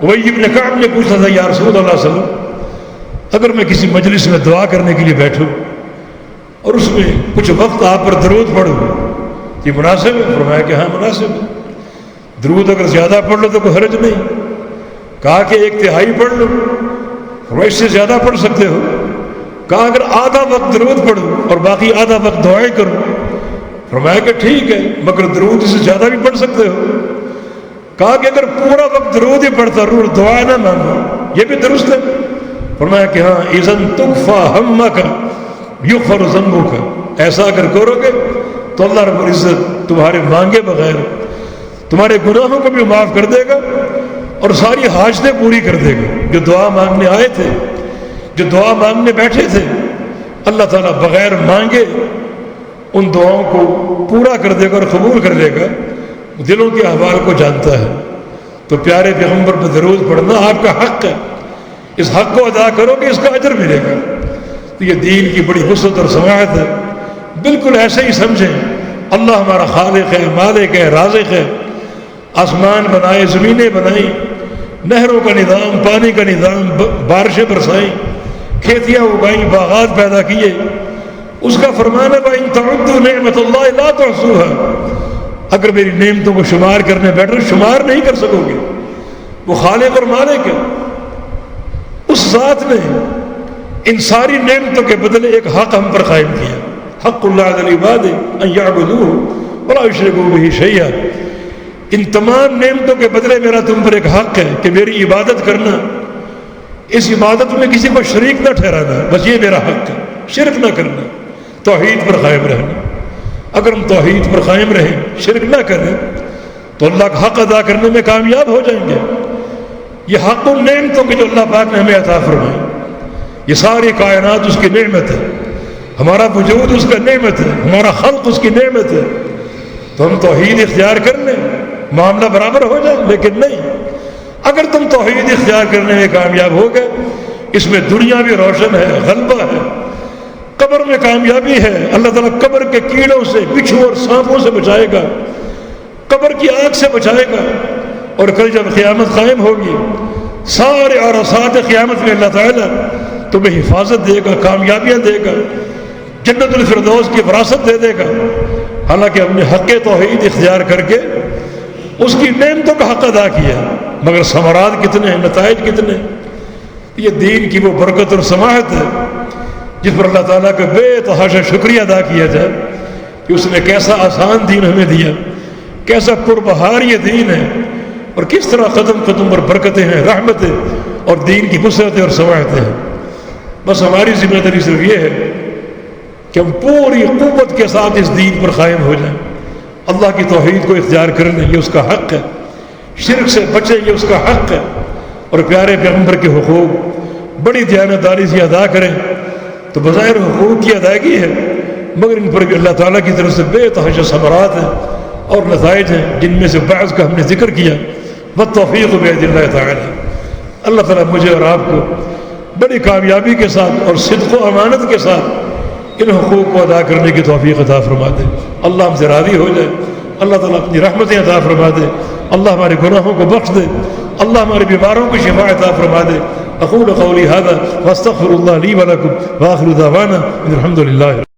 وہی ابن کعب نے پوچھا تھا یا رسول اللہ صلی اللہ علیہ وسلم، اگر میں کسی مجلس میں دعا کرنے کے لیے بیٹھوں اور اس میں کچھ وقت آپ پر درود پڑھوں، یہ مناسب ہے؟ فرمایا کہ ہاں مناسب ہے۔ درود اگر زیادہ پڑھ لو تو کوئی حرج نہیں، کہا کہ 1/3 پڑھ لو، فرمایا اس سے زیادہ پڑھ سکتے ہو، کہا اگر آدھا وقت درود پڑھوں اور باقی آدھا وقت دعائیں کروں، فرمایا کہ ٹھیک ہے مگر درود سے زیادہ بھی پڑھ سکتے ہو، کہا کہ اگر پورا وقت درود ہی پڑھتا رہوں اور دعا نہ مانگو یہ بھی درست ہے؟ فرمایا کہ ہاں اذن تکفی ہمک یغفر ذنبک، ایسا اگر کرو گے تو اللہ رب العزت تمہارے مانگے بغیر تمہارے گناہوں کو بھی معاف کر دے گا اور ساری حاجتیں پوری کر دے گا۔ جو دعا مانگنے آئے تھے، جو دعا مانگنے بیٹھے تھے، اللہ تعالیٰ بغیر مانگے ان دعاؤں کو پورا کر دے گا اور قبول کر لے گا، دلوں کے احوال کو جانتا ہے۔ تو پیارے پیغمبر پر درود پڑھنا آپ کا حق ہے، اس حق کو ادا کرو گے اس کا اجر ملے گا۔ تو یہ دین کی بڑی وسعت اور سماحت ہے، بالکل ایسے ہی سمجھیں اللہ ہمارا خالق ہے، مالک ہے، رازق ہے، آسمان بنائے، زمینیں بنائیں، نہروں کا نظام، پانی کا نظام، بارشیں برسائیں، کھیتیاں اگائیں، باغات پیدا کیے، اس کا فرمان ہے وَإِن تَعُدُّوا نِعْمَةَ اللَّهِ لَا تُحْصُوهَا، اگر میری نعمتوں کو شمار کرنے بیٹھو شمار نہیں کر سکو گے۔ وہ خالق اور مالک ہے، اس ذات نے ان ساری نعمتوں کے بدلے ایک حق ہم پر قائم کیا، حق اللہ علی العباد ان یعبدوہ ولا یشرکوا بہ شیئا۔ ان تمام نعمتوں کے بدلے میرا تم پر ایک حق ہے کہ میری عبادت کرنا، اس عبادت میں کسی کو شریک نہ ٹھہرانا، بس یہ میرا حق ہے، شرک نہ کرنا، توحید پر قائم رہنا۔ اگر ہم توحید پر قائم رہیں، شرک نہ کریں، تو اللہ کا حق ادا کرنے میں کامیاب ہو جائیں گے۔ یہ حق ان نعمتوں کی جو اللہ پاک نے ہمیں عطا فرمائی، یہ ساری کائنات اس کی نعمت ہے، ہمارا وجود اس کا نعمت ہے، ہمارا خلق اس کی نعمت ہے، تو ہم توحید اختیار کر لیں معاملہ برابر ہو جائے۔ لیکن نہیں، اگر تم توحید اختیار کرنے میں کامیاب ہو گئے، اس میں دنیا بھی روشن ہے، غلبہ ہے، قبر میں کامیابی ہے، اللہ تعالیٰ قبر کے کیڑوں سے، بچھو اور سانپوں سے بچائے گا، قبر کی آگ سے بچائے گا، اور کل جب قیامت قائم ہوگی سارے عرصات قیامت میں اللہ تعالیٰ تمہیں حفاظت دے گا، کامیابیاں دے گا، جنت الفردوس کی وراثت دے دے گا۔ حالانکہ ہم نے حق توحید اختیار کر کے اس کی نعمتوں کا حق ادا کیا، مگر ثمرات کتنے ہیں، نتائج کتنے ہیں۔ یہ دین کی وہ برکت اور سماحت ہے جس پر اللہ تعالیٰ کا بے تحاشا شکریہ ادا کیا جائے کہ اس نے کیسا آسان دین ہمیں دیا، کیسا پربہار یہ دین ہے، اور کس طرح قدم قدم پر برکتیں ہیں، رحمتیں اور دین کی وسعتیں اور سماحتیں ہیں۔ بس ہماری ذمہ داری صرف یہ ہے کہ ہم پوری قوت کے ساتھ اس دین پر قائم ہو جائیں، اللہ کی توحید کو اختیار کر لیں، یہ اس کا حق ہے، شرک سے بچیں، یہ اس کا حق ہے، اور پیارے پیغمبر کے حقوق بڑی دیانتداری سے ادا کریں۔ تو بظاہر حقوق کی ادائیگی ہے، مگر ان پر بھی اللہ تعالیٰ کی طرف سے بے تحاشا ثمرات ہیں اور نتائج ہیں، جن میں سے بعض کا ہم نے ذکر کیا۔ والتوفیق بید اللہ تعالیٰ، اللہ تعالیٰ مجھے اور آپ کو بڑی کامیابی کے ساتھ اور صدق و امانت کے ساتھ ان حقوق کو ادا کرنے کی توفیق عطا فرما دے۔ اللہ ہم سے راضی ہو جائے، اللہ تعالیٰ اپنی رحمتیں عطا فرما دے، اللہ ہمارے گناہوں کو بخش دے، اللہ ہمارے بیماروں کو شفا عطا فرما دے۔ اقول قولی ھذا واستغفر اللہ لی ولکم وآخر دعوانا ان الحمد للہ۔